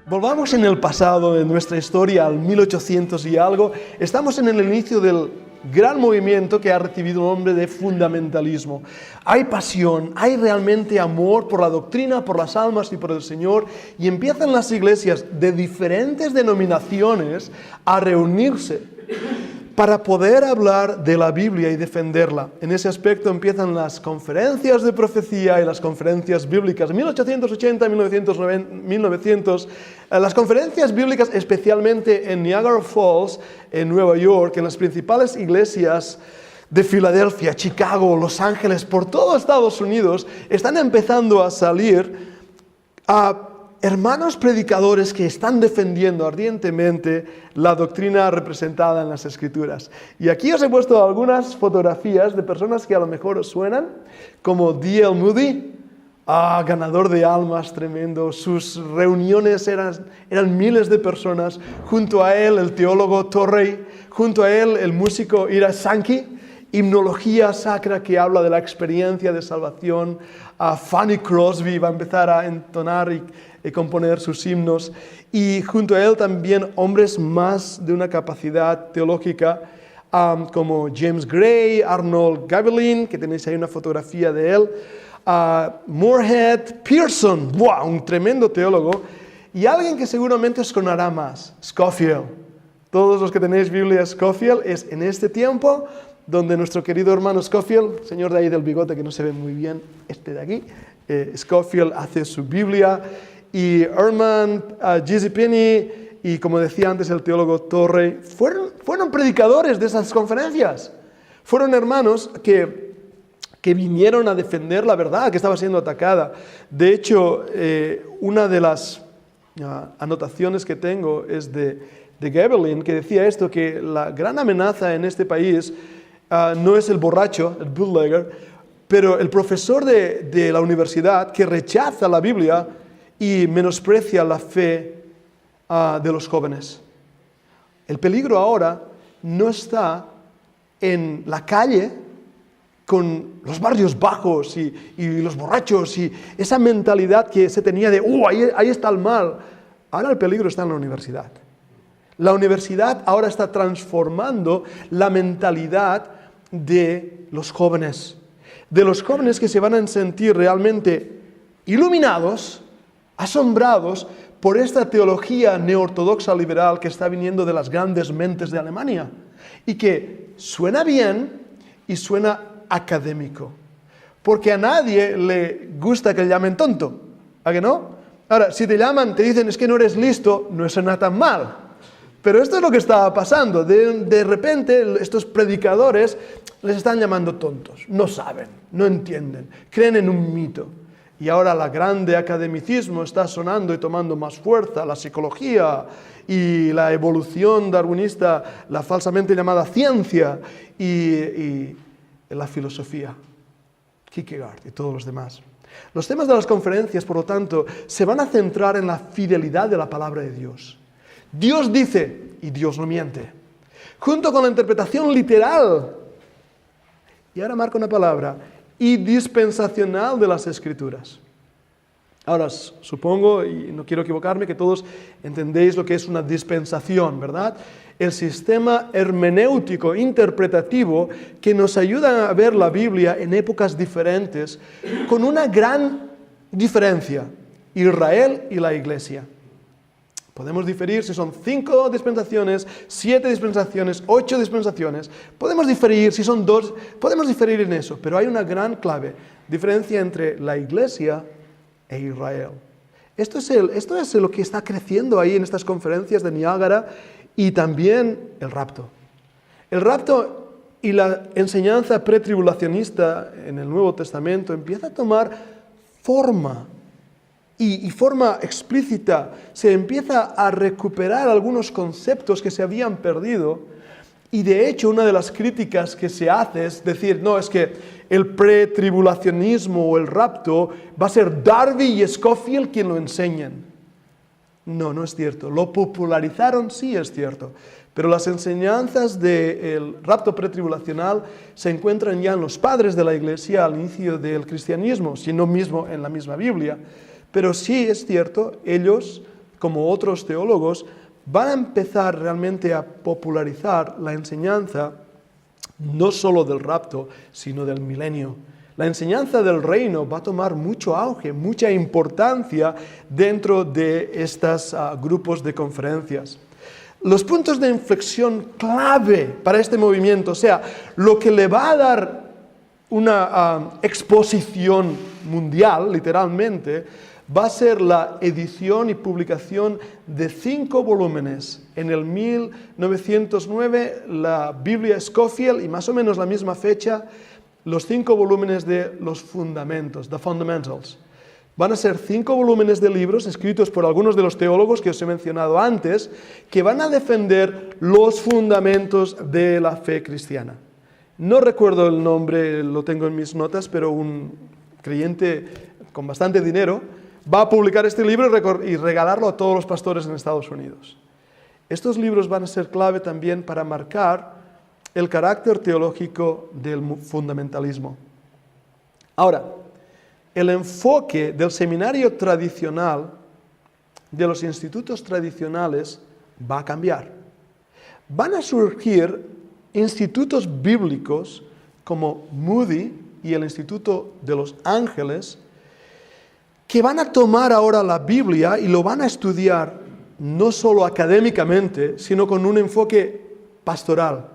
Volvamos en el pasado, en nuestra historia, al 1800 y algo. Estamos en el inicio del gran movimiento que ha recibido el nombre de fundamentalismo. Hay pasión, hay realmente amor por la doctrina, por las almas y por el Señor, y empiezan las iglesias de diferentes denominaciones a reunirse para poder hablar de la Biblia y defenderla. En ese aspecto empiezan las conferencias de profecía y las conferencias bíblicas. En 1880, 1900, las conferencias bíblicas, especialmente en Niagara Falls, en Nueva York, en las principales iglesias de Filadelfia, Chicago, Los Ángeles, por todo Estados Unidos, están empezando a salir a hermanos predicadores que están defendiendo ardientemente la doctrina representada en las Escrituras. Y aquí os he puesto algunas fotografías de personas que a lo mejor os suenan, como D.L. Moody, ganador de almas tremendo. Sus reuniones eran miles de personas. Junto a él el teólogo Torrey, junto a él el músico Ira Sankey, himnología sacra que habla de la experiencia de salvación. Fanny Crosby va a empezar a entonar y componer sus himnos, y junto a él también hombres más de una capacidad teológica, como James Gray, Arnold Gabelin, que tenéis ahí una fotografía de él, Moorhead, Pearson, ¡wow!, un tremendo teólogo, y alguien que seguramente os sonará más, Scofield. Todos los que tenéis Biblia, Scofield es en este tiempo donde nuestro querido hermano Scofield, señor de ahí del bigote que no se ve muy bien, este de aquí, Scofield hace su Biblia, y Ehrman, J.C. Penney y, como decía antes, el teólogo Torrey, fueron predicadores de esas conferencias. Fueron hermanos que vinieron a defender la verdad que estaba siendo atacada. De hecho, una de las anotaciones que tengo es de Gabelin, que decía esto, que la gran amenaza en este país no es el borracho, el bootlegger, pero el profesor de la universidad que rechaza la Biblia y menosprecia la fe de los jóvenes. El peligro ahora no está en la calle con los barrios bajos y los borrachos y esa mentalidad que se tenía de ahí está el mal. Ahora el peligro está en la universidad. La universidad ahora está transformando la mentalidad de los jóvenes que se van a sentir realmente iluminados, asombrados por esta teología neortodoxa liberal que está viniendo de las grandes mentes de Alemania y que suena bien y suena académico, porque a nadie le gusta que le llamen tonto, ¿a que no? Ahora, si te dicen es que no eres listo, no suena tan mal, pero esto es lo que está pasando. De repente estos predicadores les están llamando tontos, no saben, no entienden, creen en un mito. Y ahora el grande academicismo está sonando y tomando más fuerza, la psicología y la evolución darwinista, la falsamente llamada ciencia y la filosofía, Kierkegaard y todos los demás. Los temas de las conferencias, por lo tanto, se van a centrar en la fidelidad de la palabra de Dios. Dios dice, y Dios no miente, junto con la interpretación literal, y ahora marco una palabra, y dispensacional de las Escrituras. Ahora, supongo, y no quiero equivocarme, que todos entendéis lo que es una dispensación, ¿verdad? El sistema hermenéutico, interpretativo, que nos ayuda a ver la Biblia en épocas diferentes, con una gran diferencia, Israel y la Iglesia. Podemos diferir si son 5 dispensaciones, 7 dispensaciones, 8 dispensaciones. Podemos diferir si son 2, podemos diferir en eso, pero hay una gran clave, diferencia entre la Iglesia e Israel. Esto es lo que está creciendo ahí en estas conferencias de Niágara, y también el rapto. El rapto y la enseñanza pretribulacionista en el Nuevo Testamento empieza a tomar forma. Y forma explícita se empieza a recuperar algunos conceptos que se habían perdido, y de hecho una de las críticas que se hace es decir, no, es que el pretribulacionismo o el rapto va a ser Darby y Scofield quien lo enseñen. No, no es cierto. Lo popularizaron, sí es cierto, pero las enseñanzas del rapto pretribulacional se encuentran ya en los padres de la Iglesia al inicio del cristianismo, si no mismo en la misma Biblia. Pero sí es cierto, ellos como otros teólogos, van a empezar realmente a popularizar la enseñanza no solo del rapto, sino del milenio. La enseñanza del reino va a tomar mucho auge, mucha importancia dentro de estos grupos de conferencias. Los puntos de inflexión clave para este movimiento, o sea, lo que le va a dar una exposición mundial, literalmente, va a ser la edición y publicación de 5 volúmenes. En el 1909, la Biblia Scofield, y más o menos la misma fecha, los 5 volúmenes de los fundamentos, the fundamentals. Van a ser 5 volúmenes de libros escritos por algunos de los teólogos que os he mencionado antes, que van a defender los fundamentos de la fe cristiana. No recuerdo el nombre, lo tengo en mis notas, pero un creyente con bastante dinero va a publicar este libro y regalarlo a todos los pastores en Estados Unidos. Estos libros van a ser clave también para marcar el carácter teológico del fundamentalismo. Ahora, el enfoque del seminario tradicional, de los institutos tradicionales, va a cambiar. Van a surgir institutos bíblicos como Moody y el Instituto de los Ángeles, que van a tomar ahora la Biblia y lo van a estudiar no solo académicamente, sino con un enfoque pastoral.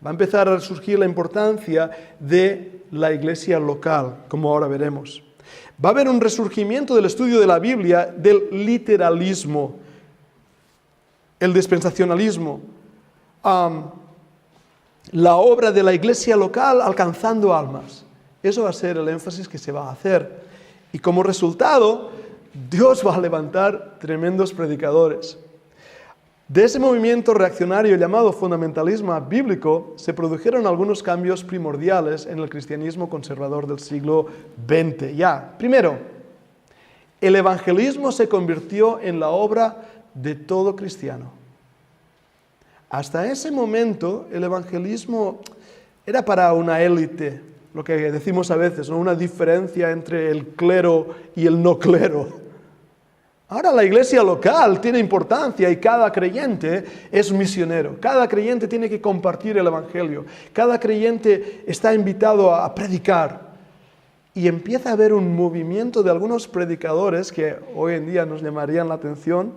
Va a empezar a surgir la importancia de la iglesia local, como ahora veremos. Va a haber un resurgimiento del estudio de la Biblia, del literalismo, el dispensacionalismo, la obra de la iglesia local alcanzando almas. Eso va a ser el énfasis que se va a hacer. Y como resultado, Dios va a levantar tremendos predicadores. De ese movimiento reaccionario llamado fundamentalismo bíblico se produjeron algunos cambios primordiales en el cristianismo conservador del siglo XX. Primero, el evangelismo se convirtió en la obra de todo cristiano. Hasta ese momento, el evangelismo era para una élite, lo que decimos a veces, ¿no? Una diferencia entre el clero y el no clero. Ahora la iglesia local tiene importancia y cada creyente es misionero. Cada creyente tiene que compartir el evangelio. Cada creyente está invitado a predicar. Y empieza a haber un movimiento de algunos predicadores que hoy en día nos llamarían la atención.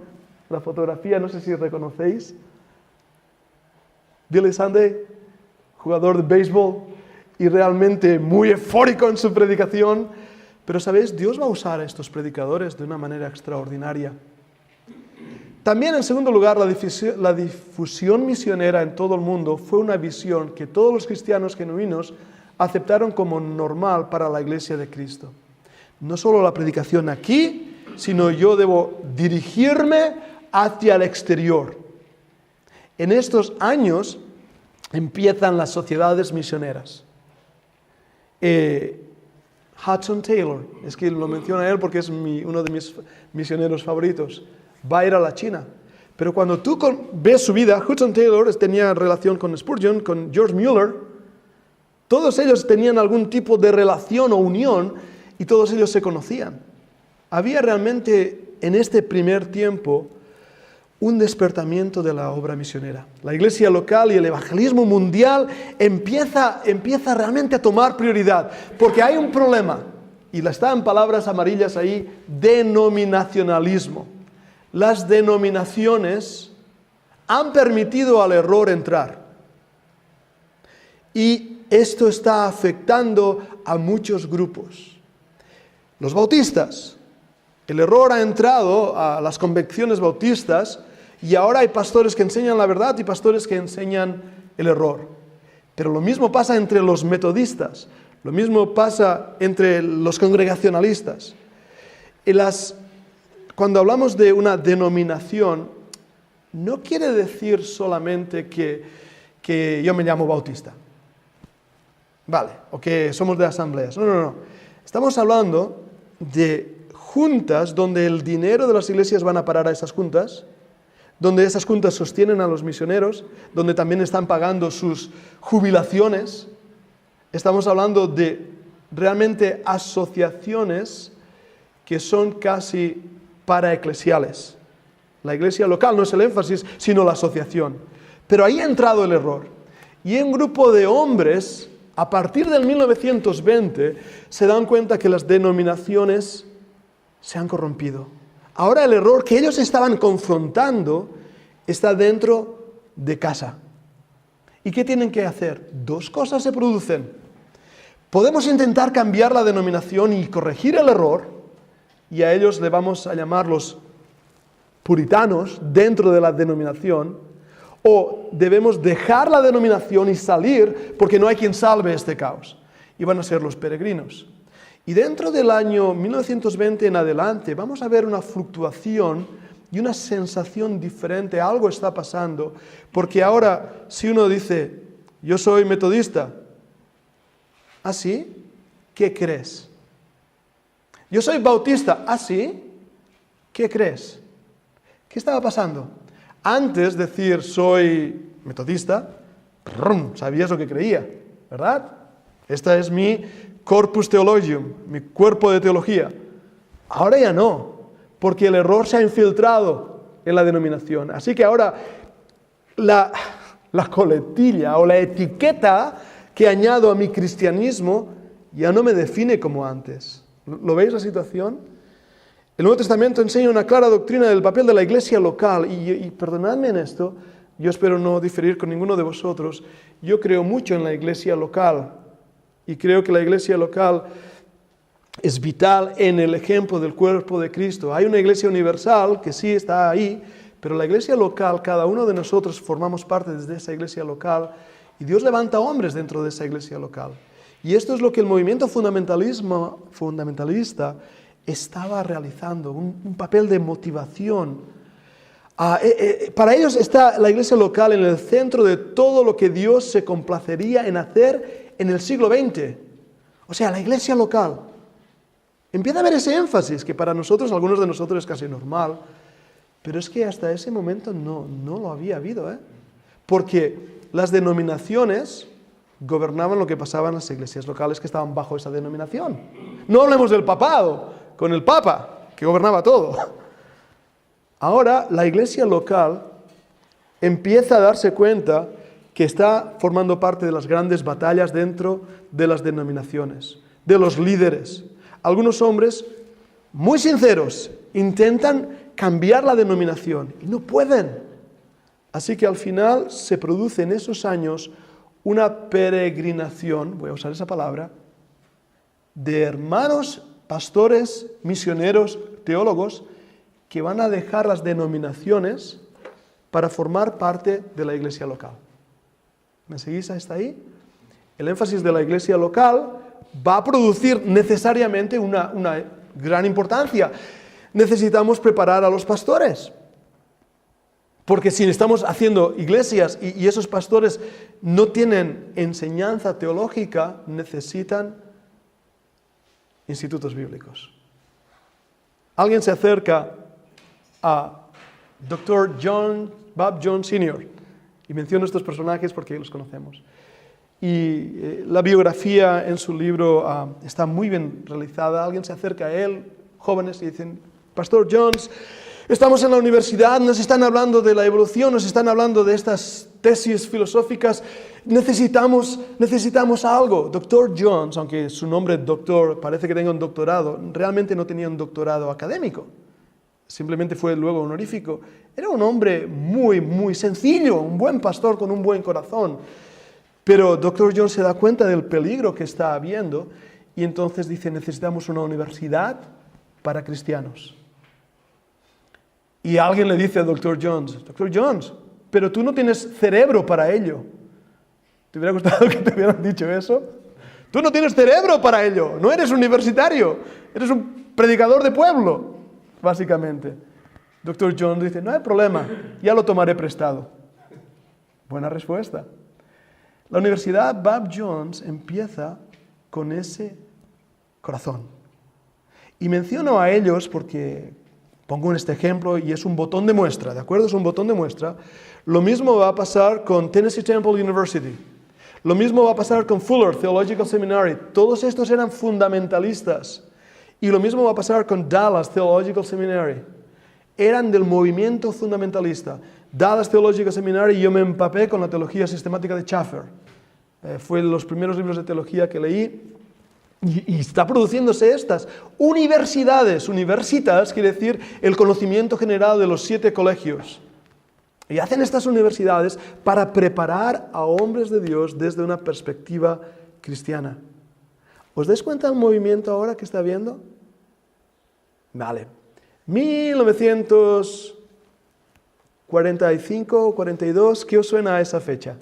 La fotografía, no sé si reconocéis. Billy Sunday, jugador de béisbol, y realmente muy eufórico en su predicación. Pero, ¿sabéis? Dios va a usar a estos predicadores de una manera extraordinaria. También, en segundo lugar, la difusión misionera en todo el mundo fue una visión que todos los cristianos genuinos aceptaron como normal para la iglesia de Cristo. No solo la predicación aquí, sino yo debo dirigirme hacia el exterior. En estos años empiezan las sociedades misioneras. Hudson Taylor, es que lo menciona él porque es uno de mis misioneros favoritos, va a ir a la China. Pero cuando tú ves su vida, Hudson Taylor tenía relación con Spurgeon, con George Mueller, todos ellos tenían algún tipo de relación o unión y todos ellos se conocían. Había realmente en este primer tiempo un despertamiento de la obra misionera. La iglesia local y el evangelismo mundial empieza realmente a tomar prioridad, porque hay un problema, y está en palabras amarillas ahí, denominacionalismo. Las denominaciones han permitido al error entrar. Y esto está afectando a muchos grupos. Los bautistas. El error ha entrado a las convicciones bautistas y ahora hay pastores que enseñan la verdad y pastores que enseñan el error. Pero lo mismo pasa entre los metodistas, lo mismo pasa entre los congregacionalistas. Cuando hablamos de una denominación, no quiere decir solamente que yo me llamo bautista. Vale, o que somos de asambleas. No. Estamos hablando de juntas donde el dinero de las iglesias van a parar a esas juntas, donde esas juntas sostienen a los misioneros, donde también están pagando sus jubilaciones. Estamos hablando de realmente asociaciones que son casi paraeclesiales. La iglesia local no es el énfasis, sino la asociación. Pero ahí ha entrado el error. Y un grupo de hombres, a partir del 1920, se dan cuenta que las denominaciones se han corrompido. Ahora el error que ellos estaban confrontando está dentro de casa. ¿Y qué tienen que hacer? Dos cosas se producen. Podemos intentar cambiar la denominación y corregir el error, y a ellos le vamos a llamar los puritanos dentro de la denominación, o debemos dejar la denominación y salir porque no hay quien salve este caos. Y van a ser los peregrinos. Y dentro del año 1920 en adelante vamos a ver una fluctuación y una sensación diferente. Algo está pasando, porque ahora si uno dice, yo soy metodista, ¿ah, sí? ¿Qué crees? Yo soy bautista, ¿ah, sí? ¿Qué crees? ¿Qué estaba pasando? Antes decir soy metodista, sabías lo que creía, ¿verdad? Esta es mi corpus theologium, mi cuerpo de teología. Ahora ya no, porque el error se ha infiltrado en la denominación. Así que ahora la coletilla o la etiqueta que añado a mi cristianismo ya no me define como antes. ¿Lo veis la situación? El Nuevo Testamento enseña una clara doctrina del papel de la iglesia local y perdonadme en esto, yo espero no diferir con ninguno de vosotros, yo creo mucho en la iglesia local y creo que la iglesia local es vital en el ejemplo del cuerpo de Cristo. Hay una iglesia universal que sí está ahí, pero la iglesia local, cada uno de nosotros formamos parte de esa iglesia local y Dios levanta hombres dentro de esa iglesia local. Y esto es lo que el movimiento fundamentalista estaba realizando, un papel de motivación. Para ellos está la iglesia local en el centro de todo lo que Dios se complacería en hacer en el siglo XX. O sea, la iglesia local. Empieza a haber ese énfasis que para nosotros, algunos de nosotros es casi normal, pero es que hasta ese momento no lo había habido, porque las denominaciones gobernaban lo que pasaba en las iglesias locales que estaban bajo esa denominación. No hablemos del papado, con el Papa, que gobernaba todo. Ahora la iglesia local empieza a darse cuenta que está formando parte de las grandes batallas dentro de las denominaciones, de los líderes. Algunos hombres muy sinceros intentan cambiar la denominación y no pueden. Así que al final se produce en esos años una peregrinación, voy a usar esa palabra, de hermanos pastores, misioneros, teólogos, que van a dejar las denominaciones para formar parte de la iglesia local. ¿Me seguís hasta ahí? El énfasis de la iglesia local va a producir necesariamente una gran importancia. Necesitamos preparar a los pastores. Porque si estamos haciendo iglesias y esos pastores no tienen enseñanza teológica, necesitan institutos bíblicos. Alguien se acerca a Dr. Bob Jones Sr. y menciono estos personajes porque los conocemos. Y la biografía en su libro está muy bien realizada. Alguien se acerca a él, jóvenes, y dicen, Pastor Jones, estamos en la universidad, nos están hablando de la evolución, nos están hablando de estas tesis filosóficas, necesitamos algo. Dr. Jones, aunque su nombre doctor parece que tenga un doctorado, realmente no tenía un doctorado académico, simplemente fue luego honorífico. Era un hombre muy, muy sencillo, un buen pastor con un buen corazón. Pero Dr. Jones se da cuenta del peligro que está habiendo y entonces dice, necesitamos una universidad para cristianos. Y alguien le dice a Dr. Jones, pero tú no tienes cerebro para ello. ¿Te hubiera gustado que te hubieran dicho eso? Tú no tienes cerebro para ello, no eres universitario, eres un predicador de pueblo, básicamente. Dr. Jones dice, no hay problema, ya lo tomaré prestado. Buena respuesta. La Universidad Bob Jones empieza con ese corazón. Y menciono a ellos porque pongo este ejemplo y es un botón de muestra, ¿de acuerdo? Es un botón de muestra. Lo mismo va a pasar con Tennessee Temple University. Lo mismo va a pasar con Fuller Theological Seminary. Todos estos eran fundamentalistas. Y lo mismo va a pasar con Dallas Theological Seminary. eran del movimiento fundamentalista. Dallas Theological Seminary, y yo me empapé con la teología sistemática de Schaffer. Fue los primeros libros de teología que leí. Y está produciéndose estas universidades. Universitas quiere decir el conocimiento general de los 7 colegios. Y hacen estas universidades para preparar a hombres de Dios desde una perspectiva cristiana. ¿Os dais cuenta del movimiento ahora que está habiendo? Vale. 1945 o 42, ¿qué os suena a esa fecha?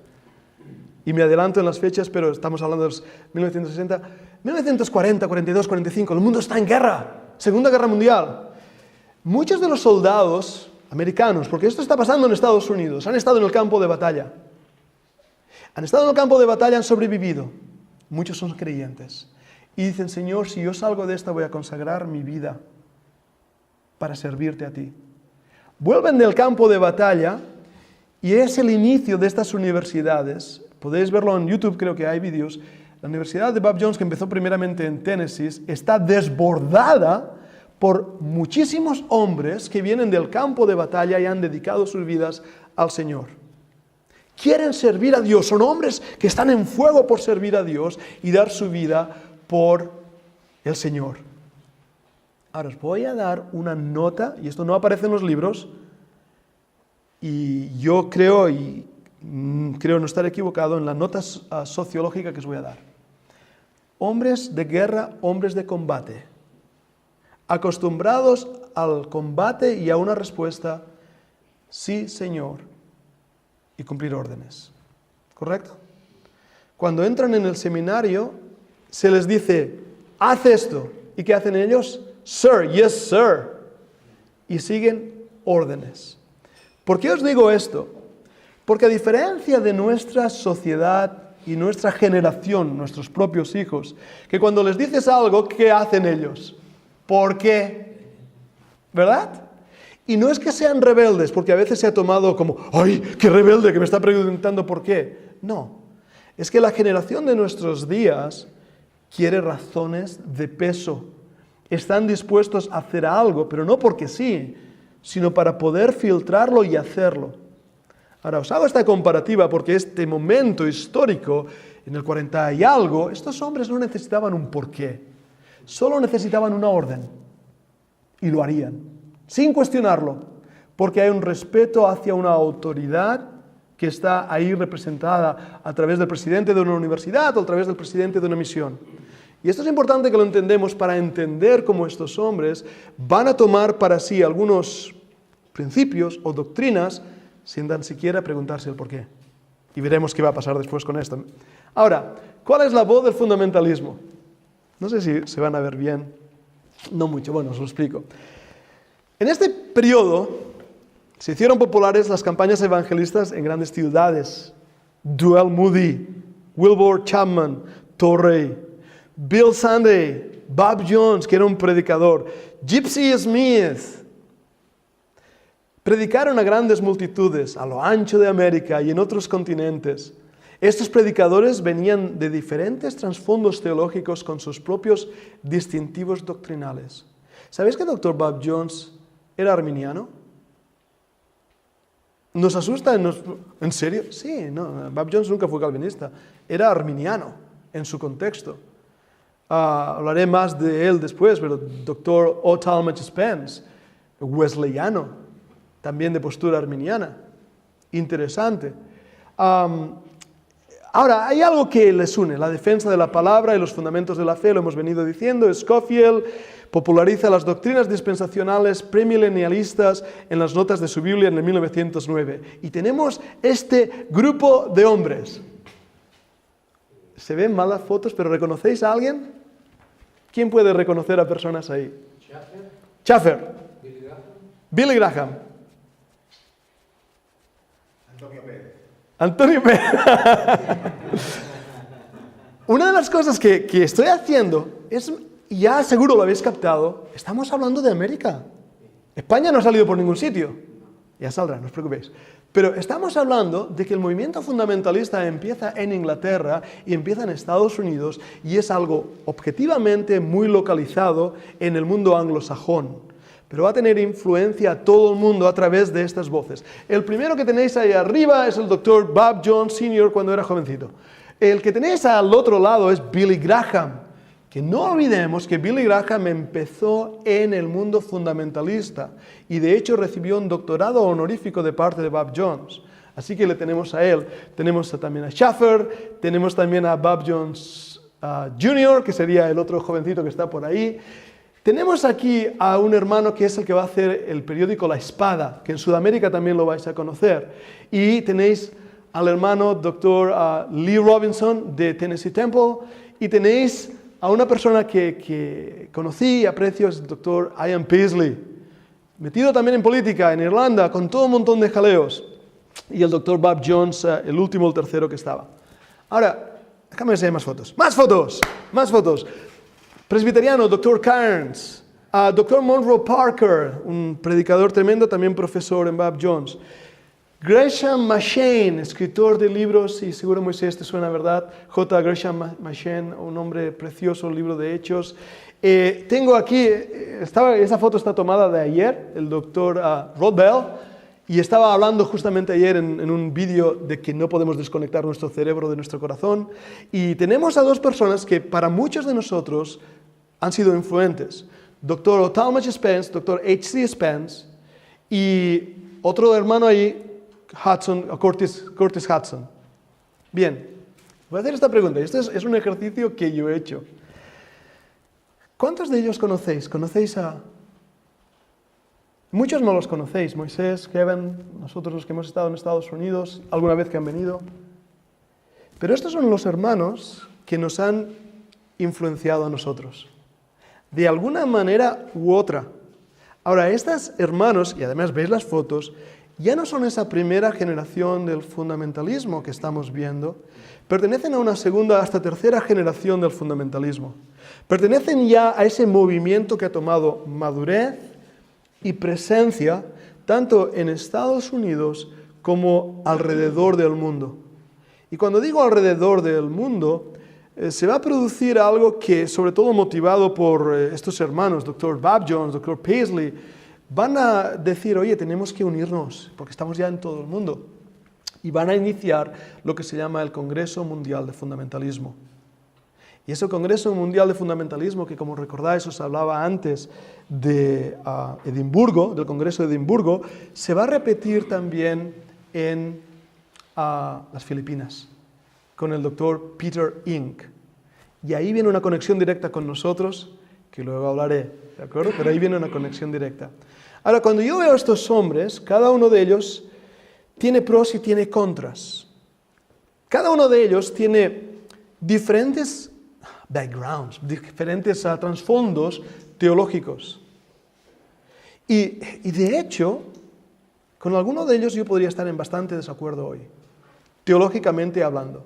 Y me adelanto en las fechas, pero estamos hablando de los 1960. 1940, 42, 45, el mundo está en guerra. Segunda Guerra Mundial. Muchos de los soldados americanos, porque esto está pasando en Estados Unidos, han estado en el campo de batalla. Han estado en el campo de batalla, han sobrevivido. Muchos son creyentes. Y dicen, Señor, si yo salgo de esta voy a consagrar mi vida para servirte a ti. Vuelven del campo de batalla y es el inicio de estas universidades. Podéis verlo en YouTube, creo que hay vídeos. La Universidad de Bob Jones, que empezó primeramente en Tennessee, está desbordada por muchísimos hombres que vienen del campo de batalla y han dedicado sus vidas al Señor. Quieren servir a Dios, son hombres que están en fuego por servir a Dios y dar su vida por el Señor. Ahora os voy a dar una nota, y esto no aparece en los libros, y yo creo no estar equivocado en la nota sociológica que os voy a dar. Hombres de guerra, hombres de combate, acostumbrados al combate y a una respuesta, sí, Señor, y cumplir órdenes. ¿Correcto? Cuando entran en el seminario, se les dice, haz esto. ¿Y qué hacen ellos? Sir, yes, sir. Y siguen órdenes. ¿Por qué os digo esto? Porque a diferencia de nuestra sociedad y nuestra generación, nuestros propios hijos, que cuando les dices algo, ¿qué hacen ellos? ¿Por qué? ¿Verdad? Y no es que sean rebeldes, porque a veces se ha tomado como, ¡ay, qué rebelde que me está preguntando por qué! No, es que la generación de nuestros días quiere razones de peso. Están dispuestos a hacer algo, pero no porque sí, sino para poder filtrarlo y hacerlo. Ahora, os hago esta comparativa porque este momento histórico, en el 40 y algo, estos hombres no necesitaban un porqué, solo necesitaban una orden. Y lo harían, sin cuestionarlo, porque hay un respeto hacia una autoridad que está ahí representada a través del presidente de una universidad o a través del presidente de una misión. Y esto es importante que lo entendemos para entender cómo estos hombres van a tomar para sí algunos principios o doctrinas sin tan siquiera preguntarse el porqué. Y veremos qué va a pasar después con esto. Ahora, ¿cuál es la voz del fundamentalismo? No sé si se van a ver bien. No mucho, bueno, os lo explico. En este periodo se hicieron populares las campañas evangelistas en grandes ciudades. Duell Moody, Wilbur Chapman, Torrey, Bill Sunday, Bob Jones, que era un predicador, Gypsy Smith. Predicaron a grandes multitudes, a lo ancho de América y en otros continentes. Estos predicadores venían de diferentes trasfondos teológicos con sus propios distintivos doctrinales. ¿Sabéis que Dr. Bob Jones era arminiano? ¿Nos asusta? ¿En serio? Sí, no, Bob Jones nunca fue calvinista. Era arminiano en su contexto. Hablaré más de él después, pero Dr. O. Talmage Spence, wesleyano, también de postura arminiana. Interesante. Ahora, hay algo que les une, la defensa de la palabra y los fundamentos de la fe, lo hemos venido diciendo. Scofield populariza las doctrinas dispensacionales premilenialistas en las notas de su Biblia en el 1909. Y tenemos este grupo de hombres. Se ven mal las fotos, pero ¿reconocéis a alguien? ¿Quién puede reconocer a personas ahí? Schaffer. Billy Graham. Antonio Pérez. Una de las cosas que estoy haciendo es, ya seguro lo habéis captado, estamos hablando de América. España no ha salido por ningún sitio. Ya saldrá, no os preocupéis. Pero estamos hablando de que el movimiento fundamentalista empieza en Inglaterra y empieza en Estados Unidos y es algo objetivamente muy localizado en el mundo anglosajón. pero va a tener influencia a todo el mundo a través de estas voces. El primero que tenéis ahí arriba es el Dr. Bob Jones Sr. cuando era jovencito. El que tenéis al otro lado es Billy Graham, que no olvidemos que Billy Graham empezó en el mundo fundamentalista y de hecho recibió un doctorado honorífico de parte de Bob Jones. Así que le tenemos a él. Tenemos también a Schaffer, tenemos también a Bob Jones Jr., que sería el otro jovencito que está por ahí. Tenemos aquí a un hermano que es el que va a hacer el periódico La Espada, que en Sudamérica también lo vais a conocer. Y tenéis al hermano Dr. Lee Robinson de Tennessee Temple, y tenéis a una persona que conocí y aprecio, es el Dr. Ian Paisley, metido también en política en Irlanda, con todo un montón de jaleos. Y el Dr. Bob Jones, el último, el tercero que estaba. Ahora, déjame enseñar más fotos. ¡Más fotos! ¡Más fotos! Presbiteriano, Dr. Cairns, Dr. Monroe Parker, un predicador tremendo, también profesor en Bob Jones. Gresham Machen, escritor de libros, y seguro Moisés te suena, ¿verdad? J. Gresham Machen, un hombre precioso, un libro de hechos. Tengo aquí, esa foto está tomada de ayer, el Dr. Rod Bell, y estaba hablando justamente ayer en un vídeo de que no podemos desconectar nuestro cerebro de nuestro corazón. Y tenemos a dos personas que para muchos de nosotros han sido influentes. Dr. Talmadge Spence, Dr. H.C. Spence, y otro hermano ahí, Curtis Hudson. Bien, voy a hacer esta pregunta. Este es un ejercicio que yo he hecho. ¿Cuántos de ellos conocéis? ¿Conocéis a...? Muchos no los conocéis, Moisés, Kevin, nosotros los que hemos estado en Estados Unidos, alguna vez que han venido. Pero estos son los hermanos que nos han influenciado a nosotros, de alguna manera u otra. Ahora, estos hermanos, y además veis las fotos, ya no son esa primera generación del fundamentalismo que estamos viendo, pertenecen a una segunda hasta tercera generación del fundamentalismo. Pertenecen ya a ese movimiento que ha tomado madurez y presencia tanto en Estados Unidos como alrededor del mundo. Y cuando digo alrededor del mundo, se va a producir algo que, sobre todo motivado por estos hermanos, Dr. Bob Jones, Dr. Paisley, van a decir, oye, tenemos que unirnos, porque estamos ya en todo el mundo. Y van a iniciar lo que se llama el Congreso Mundial de Fundamentalismo. Y ese Congreso Mundial de Fundamentalismo, que como recordáis os hablaba antes de Edimburgo, del Congreso de Edimburgo, se va a repetir también en las Filipinas, con el Dr. Peter Ink. Y ahí viene una conexión directa con nosotros, que luego hablaré, ¿de acuerdo? Pero ahí viene una conexión directa. Ahora, cuando yo veo a estos hombres, cada uno de ellos tiene pros y tiene contras. Cada uno de ellos tiene diferentes backgrounds, diferentes trasfondos teológicos. Y de hecho, con alguno de ellos yo podría estar en bastante desacuerdo hoy, teológicamente hablando.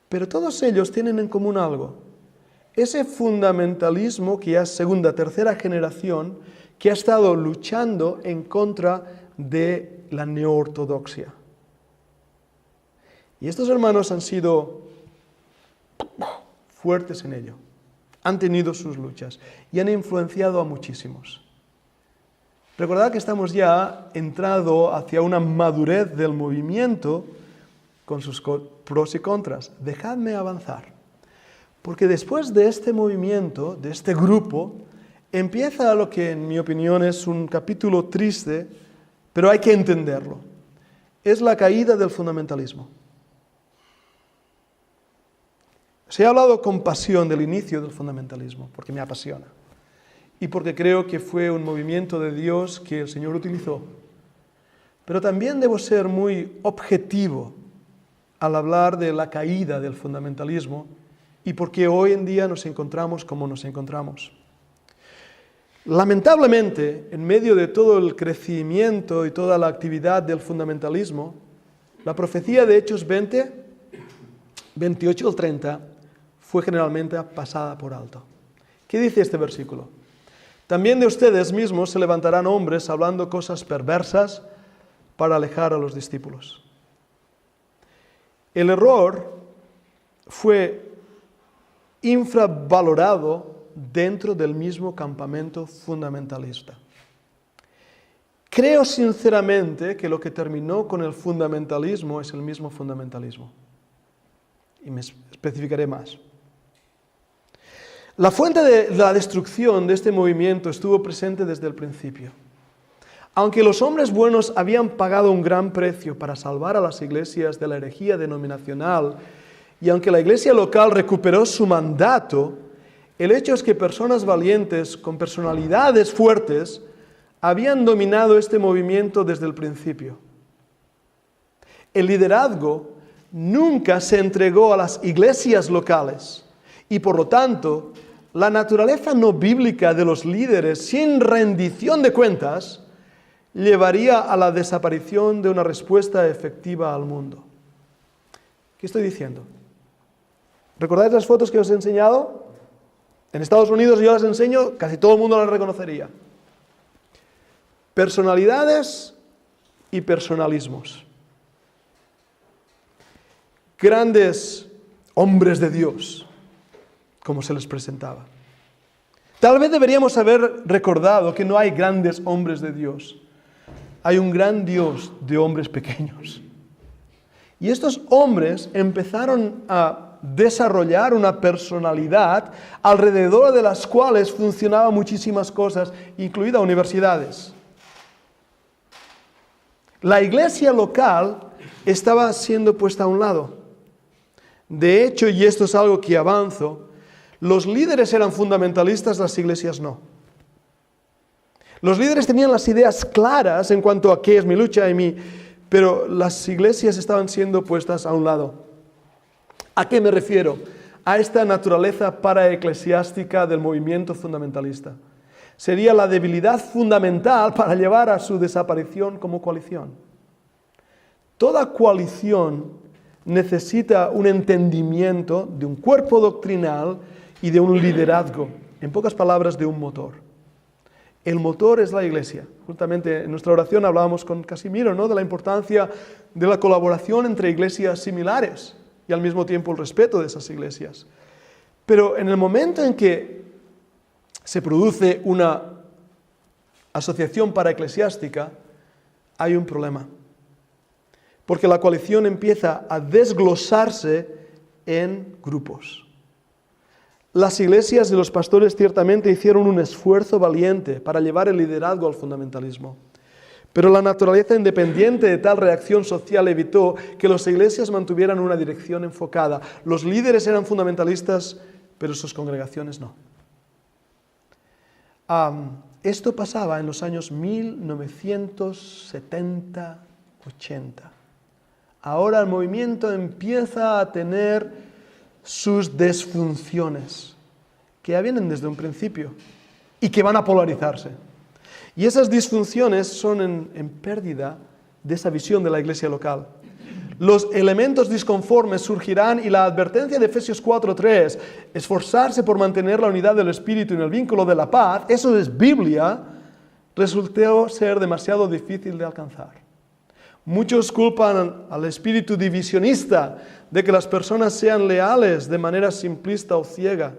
Pero todos ellos tienen en común algo. Ese fundamentalismo que ya es segunda, tercera generación, que ha estado luchando en contra de la neortodoxia. Y estos hermanos han sido fuertes en ello, han tenido sus luchas y han influenciado a muchísimos. Recordad que estamos ya entrando hacia una madurez del movimiento con sus pros y contras. Dejadme avanzar, porque después de este movimiento, de este grupo, empieza lo que en mi opinión es un capítulo triste, pero hay que entenderlo. Es la caída del fundamentalismo. Se ha hablado con pasión del inicio del fundamentalismo, porque me apasiona. Y porque creo que fue un movimiento de Dios que el Señor utilizó. Pero también debo ser muy objetivo al hablar de la caída del fundamentalismo y por qué hoy en día nos encontramos como nos encontramos. Lamentablemente, en medio de todo el crecimiento y toda la actividad del fundamentalismo, la profecía de Hechos 20, 28 al 30, fue generalmente pasada por alto. ¿Qué dice este versículo? También de ustedes mismos se levantarán hombres hablando cosas perversas para alejar a los discípulos. El error fue infravalorado dentro del mismo campamento fundamentalista. Creo sinceramente que lo que terminó con el fundamentalismo es el mismo fundamentalismo. Y me especificaré más. La fuente de la destrucción de este movimiento estuvo presente desde el principio. Aunque los hombres buenos habían pagado un gran precio para salvar a las iglesias de la herejía denominacional, y aunque la iglesia local recuperó su mandato, el hecho es que personas valientes con personalidades fuertes habían dominado este movimiento desde el principio. El liderazgo nunca se entregó a las iglesias locales y por lo tanto la naturaleza no bíblica de los líderes sin rendición de cuentas llevaría a la desaparición de una respuesta efectiva al mundo. ¿Qué estoy diciendo? ¿Recordáis las fotos que os he enseñado? En Estados Unidos yo las enseño, casi todo el mundo las reconocería. Personalidades y personalismos. Grandes hombres de Dios, como se les presentaba. Tal vez deberíamos haber recordado que no hay grandes hombres de Dios. Hay un gran Dios de hombres pequeños. Y estos hombres empezaron a desarrollar una personalidad alrededor de las cuales funcionaban muchísimas cosas, incluidas universidades. La iglesia local estaba siendo puesta a un lado. De hecho, y esto es algo que avanzo, los líderes eran fundamentalistas, las iglesias no. Los líderes tenían las ideas claras en cuanto a qué es mi lucha pero las iglesias estaban siendo puestas a un lado. ¿A qué me refiero? A esta naturaleza paraeclesiástica del movimiento fundamentalista. Sería la debilidad fundamental para llevar a su desaparición como coalición. Toda coalición necesita un entendimiento de un cuerpo doctrinal y de un liderazgo, en pocas palabras, de un motor. El motor es la iglesia. Justamente en nuestra oración hablábamos con Casimiro, ¿no?, de la importancia de la colaboración entre iglesias similares y al mismo tiempo el respeto de esas iglesias. Pero en el momento en que se produce una asociación paraeclesiástica, hay un problema. Porque la coalición empieza a desglosarse en grupos. Las iglesias y los pastores ciertamente hicieron un esfuerzo valiente para llevar el liderazgo al fundamentalismo. Pero la naturaleza independiente de tal reacción social evitó que las iglesias mantuvieran una dirección enfocada. Los líderes eran fundamentalistas, pero sus congregaciones no. Esto pasaba en los años 1970-80. Ahora el movimiento empieza a tener sus disfunciones, que ya vienen desde un principio y que van a polarizarse. Y esas disfunciones son en pérdida de esa visión de la iglesia local. Los elementos disconformes surgirán y la advertencia de Efesios 4:3, esforzarse por mantener la unidad del Espíritu en el vínculo de la paz, eso es Biblia, resultó ser demasiado difícil de alcanzar. Muchos culpan al espíritu divisionista de que las personas sean leales de manera simplista o ciega.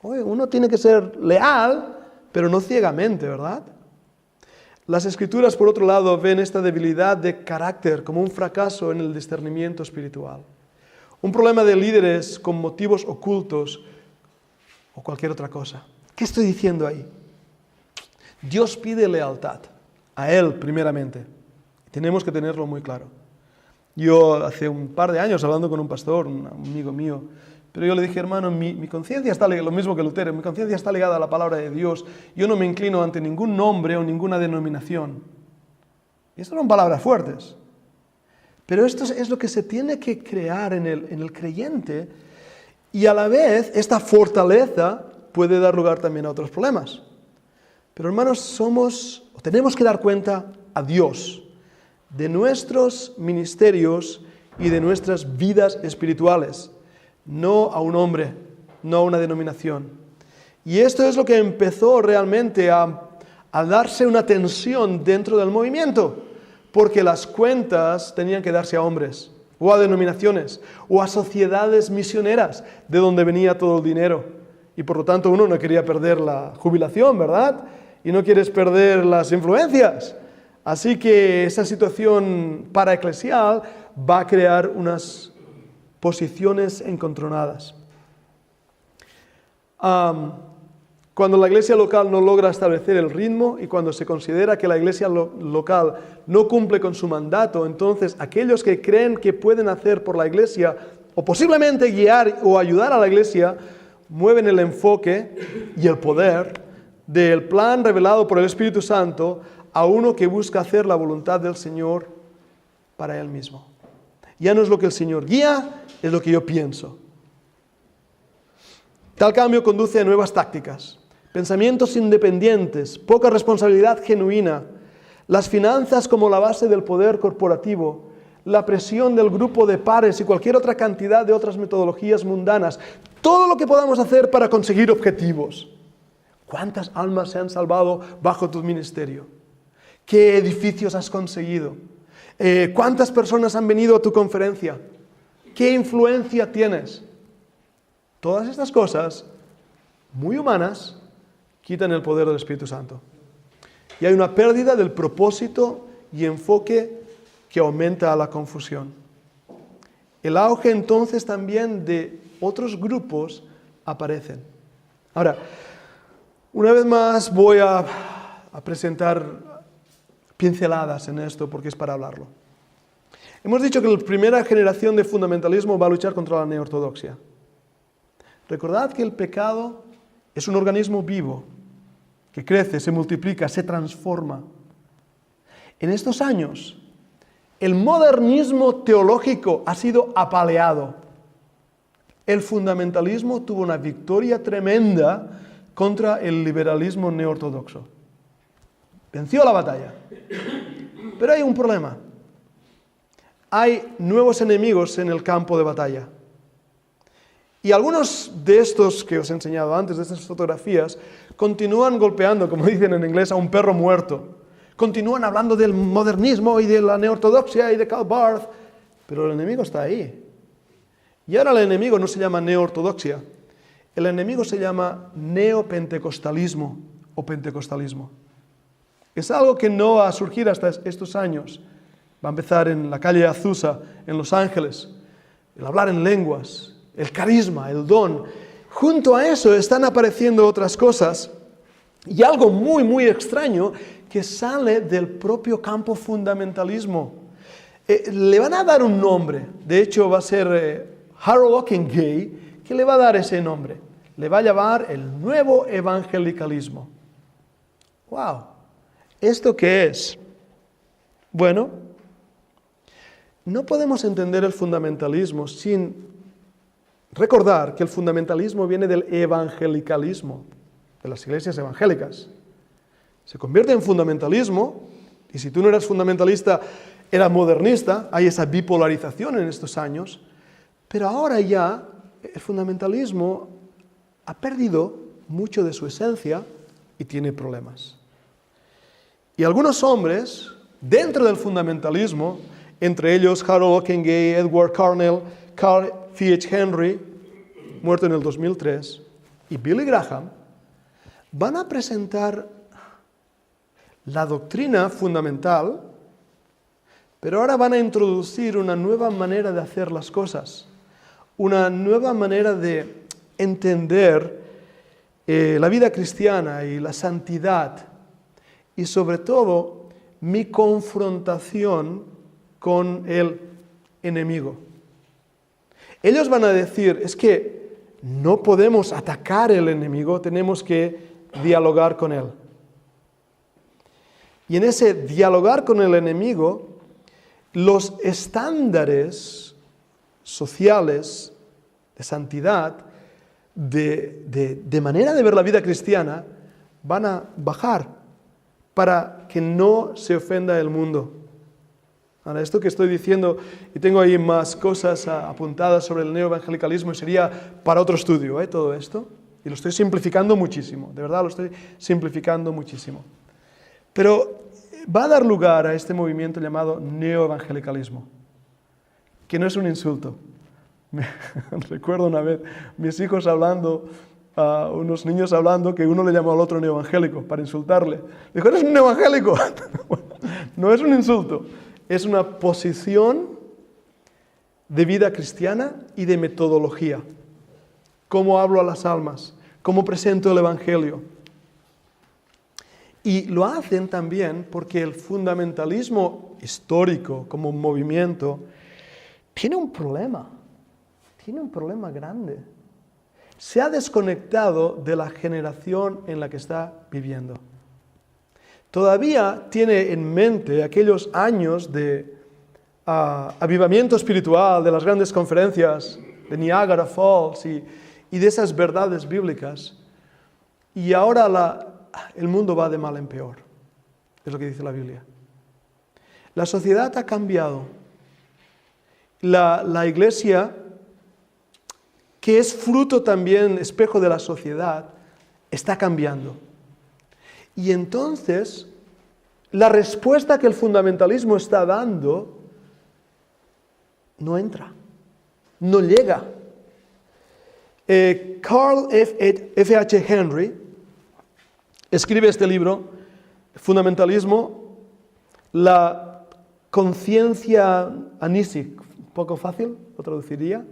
Oye, uno tiene que ser leal, pero no ciegamente, ¿verdad? Las Escrituras, por otro lado, ven esta debilidad de carácter como un fracaso en el discernimiento espiritual. Un problema de líderes con motivos ocultos o cualquier otra cosa. ¿Qué estoy diciendo ahí? Dios pide lealtad a Él primeramente. Tenemos que tenerlo muy claro. Yo hace un par de años hablando con un pastor, un amigo mío, pero yo le dije, hermano, mi conciencia está ligada, lo mismo que Lutero, mi conciencia está ligada a la palabra de Dios. Yo no me inclino ante ningún nombre o ninguna denominación. Y estas son palabras fuertes. Pero esto es lo que se tiene que crear en el creyente y a la vez esta fortaleza puede dar lugar también a otros problemas. Pero hermanos, tenemos que dar cuenta a Dios de nuestros ministerios y de nuestras vidas espirituales, no a un hombre, no a una denominación. Y esto es lo que empezó realmente a darse una tensión dentro del movimiento, porque las cuentas tenían que darse a hombres, o a denominaciones, o a sociedades misioneras, de donde venía todo el dinero. y por lo tanto uno no quería perder la jubilación, ¿verdad? Y no quieres perder las influencias. Así que esa situación paraeclesial va a crear unas posiciones encontronadas. Cuando la iglesia local no logra establecer el ritmo y cuando se considera que la iglesia local no cumple con su mandato, entonces aquellos que creen que pueden hacer por la iglesia o posiblemente guiar o ayudar a la iglesia, mueven el enfoque y el poder del plan revelado por el Espíritu Santo a uno que busca hacer la voluntad del Señor para Él mismo. Ya no es lo que el Señor guía, es lo que yo pienso. Tal cambio conduce a nuevas tácticas, pensamientos independientes, poca responsabilidad genuina, las finanzas como la base del poder corporativo, la presión del grupo de pares y cualquier otra cantidad de otras metodologías mundanas. Todo lo que podamos hacer para conseguir objetivos. ¿Cuántas almas se han salvado bajo tu ministerio? ¿Qué edificios has conseguido? ¿Cuántas personas han venido a tu conferencia? ¿Qué influencia tienes? Todas estas cosas, muy humanas, quitan el poder del Espíritu Santo. Y hay una pérdida del propósito y enfoque que aumenta la confusión. El auge entonces también de otros grupos aparecen. Ahora, una vez más voy a presentar pinceladas en esto porque es para hablarlo. Hemos dicho que la primera generación de fundamentalismo va a luchar contra la neortodoxia. Recordad que el pecado es un organismo vivo que crece, se multiplica, se transforma. En estos años, el modernismo teológico ha sido apaleado. El fundamentalismo tuvo una victoria tremenda contra el liberalismo neortodoxo. Venció la batalla. Pero hay un problema. Hay nuevos enemigos en el campo de batalla. Y algunos de estos que os he enseñado antes, de estas fotografías, continúan golpeando, como dicen en inglés, a un perro muerto. Continúan hablando del modernismo y de la neortodoxia y de Karl Barth, pero el enemigo está ahí. Y ahora el enemigo no se llama neortodoxia, el enemigo se llama neopentecostalismo o pentecostalismo. Es algo que no va a surgir hasta estos años. Va a empezar en la calle Azusa, en Los Ángeles, el hablar en lenguas, el carisma, el don. Junto a eso están apareciendo otras cosas y algo muy, muy extraño que sale del propio campo fundamentalismo. Le van a dar un nombre. De hecho, va a ser Harold Ockenga que le va a dar ese nombre. Le va a llamar el nuevo evangelicalismo. ¡Wow! ¿Esto qué es? Bueno, no podemos entender el fundamentalismo sin recordar que el fundamentalismo viene del evangelicalismo, de las iglesias evangélicas. Se convierte en fundamentalismo, y si tú no eras fundamentalista, eras modernista. Hay esa bipolarización en estos años, pero ahora ya el fundamentalismo ha perdido mucho de su esencia y tiene problemas. Y algunos hombres, dentro del fundamentalismo, entre ellos Harold Ockenga, Edward Carnell, Carl F.H. Henry, muerto en el 2003, y Billy Graham, van a presentar la doctrina fundamental, pero ahora van a introducir una nueva manera de hacer las cosas, una nueva manera de entender la vida cristiana y la santidad, y sobre todo mi confrontación con el enemigo. Ellos van a decir, es que no podemos atacar al enemigo, tenemos que dialogar con él. Y en ese dialogar con el enemigo, los estándares sociales de santidad, de manera de ver la vida cristiana, van a bajar para que no se ofenda el mundo. Ahora, esto que estoy diciendo, y tengo ahí más cosas apuntadas sobre el neoevangelicalismo, sería para otro estudio, todo esto, y lo estoy simplificando muchísimo, de verdad lo estoy simplificando muchísimo. Pero va a dar lugar a este movimiento llamado neoevangelicalismo, que no es un insulto. Recuerdo una vez mis hijos hablando a unos niños hablando que uno le llamó al otro neoevangélico para insultarle. Dijo, ¿eres un neoevangélico? No es un insulto, es una posición de vida cristiana y de metodología. Cómo hablo a las almas, cómo presento el evangelio. Y lo hacen también porque el fundamentalismo histórico como movimiento tiene un problema grande. Se ha desconectado de la generación en la que está viviendo. Todavía tiene en mente aquellos años de avivamiento espiritual, de las grandes conferencias de Niagara Falls y de esas verdades bíblicas. Y ahora el mundo va de mal en peor, es lo que dice la Biblia. La sociedad ha cambiado. La iglesia, que es fruto también, espejo de la sociedad, está cambiando. Y entonces, la respuesta que el fundamentalismo está dando no entra, no llega. Carl F.H. Henry escribe este libro, Fundamentalismo, la conciencia anísica, un poco fácil, lo traduciría,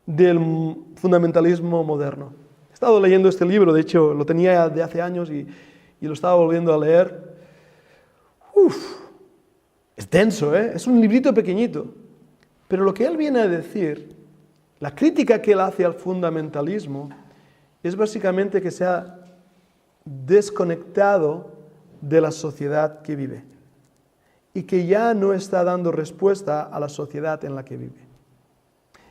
del fundamentalismo moderno. He estado leyendo este libro, de hecho lo tenía de hace años y lo estaba volviendo a leer. Es denso, es un librito pequeñito. Pero lo que él viene a decir, la crítica que él hace al fundamentalismo, es básicamente que se ha desconectado de la sociedad que vive y que ya no está dando respuesta a la sociedad en la que vive.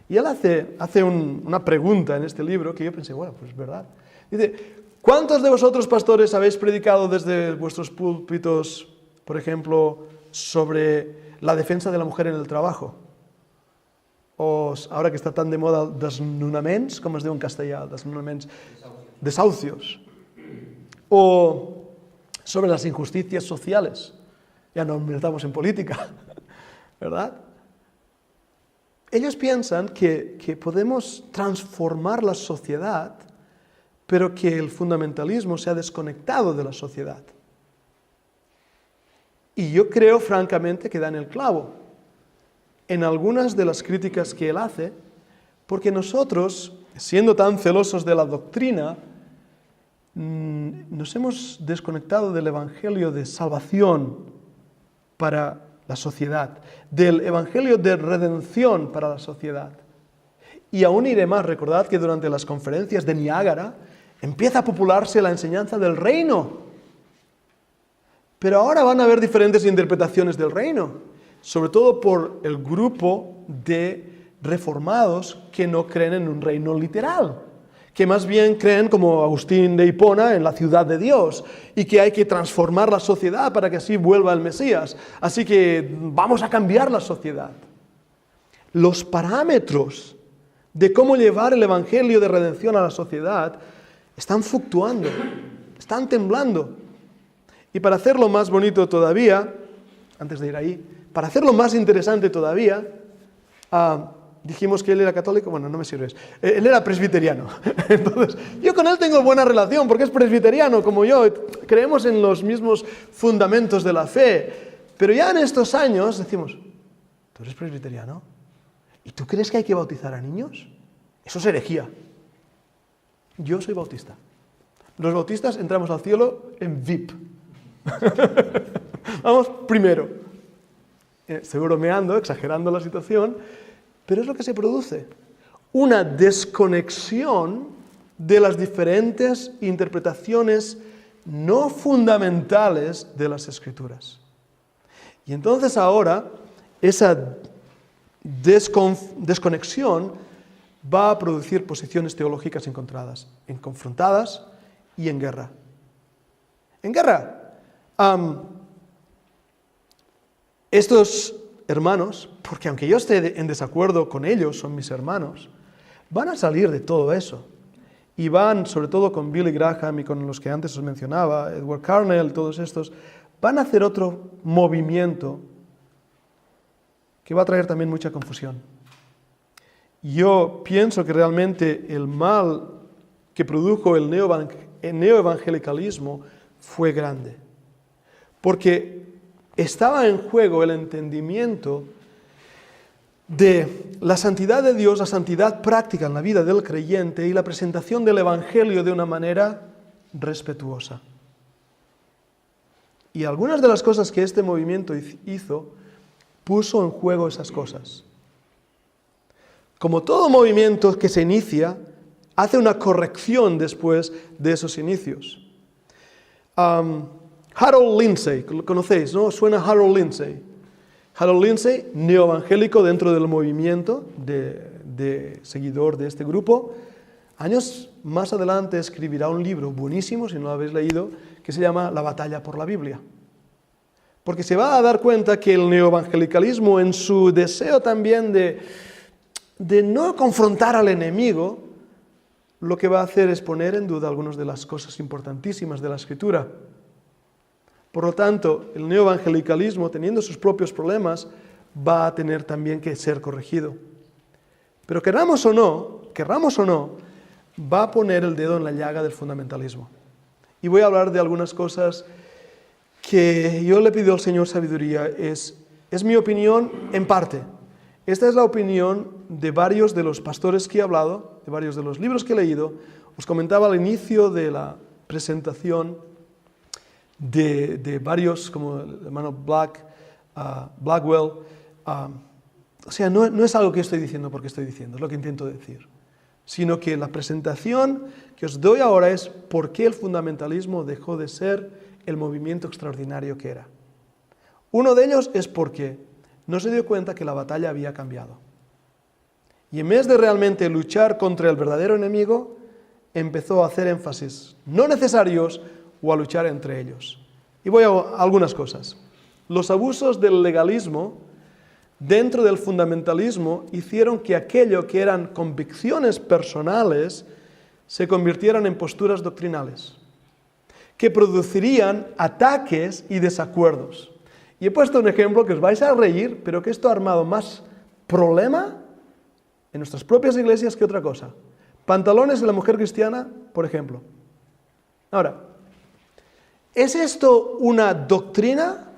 Y él hace una pregunta en este libro que yo pensé, bueno, pues es verdad. Dice, ¿cuántos de vosotros pastores habéis predicado desde vuestros púlpitos, por ejemplo, sobre la defensa de la mujer en el trabajo? O ahora que está tan de moda desnonaments, com es diu en castellà, desnonaments, desahucios. O sobre las injusticias sociales. Ya no nos metamos en política, ¿verdad? Ellos piensan que podemos transformar la sociedad, pero que el fundamentalismo se ha desconectado de la sociedad. Y yo creo, francamente, que dan el clavo en algunas de las críticas que él hace, porque nosotros, siendo tan celosos de la doctrina, nos hemos desconectado del evangelio de salvación para la sociedad, del evangelio de redención para la sociedad. Y aún iré más, recordad que durante las conferencias de Niágara empieza a popularse la enseñanza del reino. Pero ahora van a haber diferentes interpretaciones del reino, sobre todo por el grupo de reformados que no creen en un reino literal, que más bien creen, como Agustín de Hipona, en la ciudad de Dios, y que hay que transformar la sociedad para que así vuelva el Mesías. Así que vamos a cambiar la sociedad. Los parámetros de cómo llevar el evangelio de redención a la sociedad están fluctuando, están temblando. Y para hacerlo más bonito todavía, antes de ir ahí, para hacerlo más interesante todavía, dijimos que él era católico, bueno, no me sirves, él era presbiteriano. Entonces, yo con él tengo buena relación porque es presbiteriano como yo, creemos en los mismos fundamentos de la fe, pero ya en estos años decimos, ¿tú eres presbiteriano? ¿Y tú crees que hay que bautizar a niños? Eso es herejía. Yo soy bautista. Los bautistas entramos al cielo en VIP. Vamos primero. Estoy bromeando, exagerando la situación, pero es lo que se produce. Una desconexión de las diferentes interpretaciones no fundamentales de las Escrituras. Y entonces ahora esa desconexión va a producir posiciones teológicas encontradas, confrontadas y en guerra. En guerra. Estos hermanos, porque aunque yo esté en desacuerdo con ellos, son mis hermanos, van a salir de todo eso. Y van, sobre todo con Billy Graham y con los que antes os mencionaba, Edward Carnell, todos estos, van a hacer otro movimiento que va a traer también mucha confusión. Yo pienso que realmente el mal que produjo el neoevangelicalismo fue grande. Porque estaba en juego el entendimiento de la santidad de Dios, la santidad práctica en la vida del creyente y la presentación del Evangelio de una manera respetuosa. Y algunas de las cosas que este movimiento hizo, puso en juego esas cosas. Como todo movimiento que se inicia, hace una corrección después de esos inicios. Harold Lindsay, ¿lo conocéis, no? Suena Harold Lindsay. Harold Lindsay, neoevangélico dentro del movimiento de seguidor de este grupo. Años más adelante escribirá un libro buenísimo, si no lo habéis leído, que se llama La batalla por la Biblia. Porque se va a dar cuenta que el neoevangelicalismo, en su deseo también de no confrontar al enemigo, lo que va a hacer es poner en duda algunas de las cosas importantísimas de la Escritura. Por lo tanto, el neoevangelicalismo, teniendo sus propios problemas, va a tener también que ser corregido. Pero querramos o no, va a poner el dedo en la llaga del fundamentalismo. Y voy a hablar de algunas cosas que yo le pido al Señor sabiduría. Es mi opinión en parte. Esta es la opinión de varios de los pastores que he hablado, de varios de los libros que he leído. Os comentaba al inicio de la presentación de varios, como el hermano Blackwell. O sea, no es algo que estoy diciendo porque estoy diciendo, es lo que intento decir. Sino que la presentación que os doy ahora es por qué el fundamentalismo dejó de ser el movimiento extraordinario que era. Uno de ellos es porque no se dio cuenta que la batalla había cambiado. Y en vez de realmente luchar contra el verdadero enemigo, empezó a hacer énfasis no necesarios o a luchar entre ellos. Y voy a algunas cosas. Los abusos del legalismo dentro del fundamentalismo hicieron que aquello que eran convicciones personales se convirtieran en posturas doctrinales, que producirían ataques y desacuerdos. Y he puesto un ejemplo que os vais a reír, pero que esto ha armado más problema en nuestras propias iglesias que otra cosa. Pantalones de la mujer cristiana, por ejemplo. Ahora, ¿es esto una doctrina?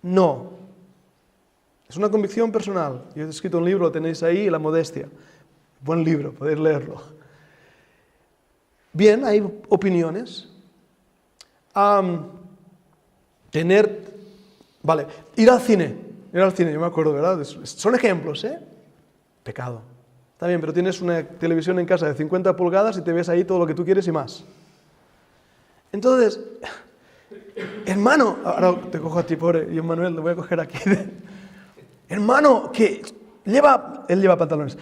No. Es una convicción personal. Yo he escrito un libro, lo tenéis ahí, La modestia. Buen libro, podéis leerlo. Bien, hay opiniones. Ir al cine, yo me acuerdo, ¿verdad? Son ejemplos, ¿eh? Pecado. Está bien, pero tienes una televisión en casa de 50 pulgadas y te ves ahí todo lo que tú quieres y más. Entonces, hermano, ahora te cojo a ti, pobre, y Manuel, te voy a coger aquí. Hermano, que él lleva pantalones.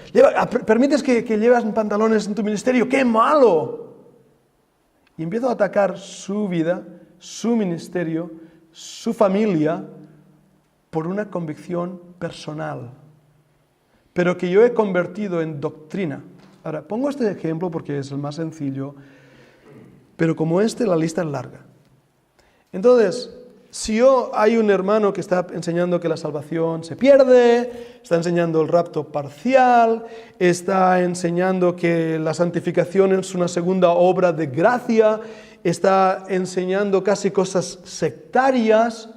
¿Permites que llevas pantalones en tu ministerio? ¡Qué malo! Y empiezo a atacar su vida, su ministerio, su familia, por una convicción personal, pero que yo he convertido en doctrina. Ahora, pongo este ejemplo porque es el más sencillo, pero como la lista es larga. Entonces, si hay un hermano que está enseñando que la salvación se pierde, está enseñando el rapto parcial, está enseñando que la santificación es una segunda obra de gracia, está enseñando casi cosas sectarias,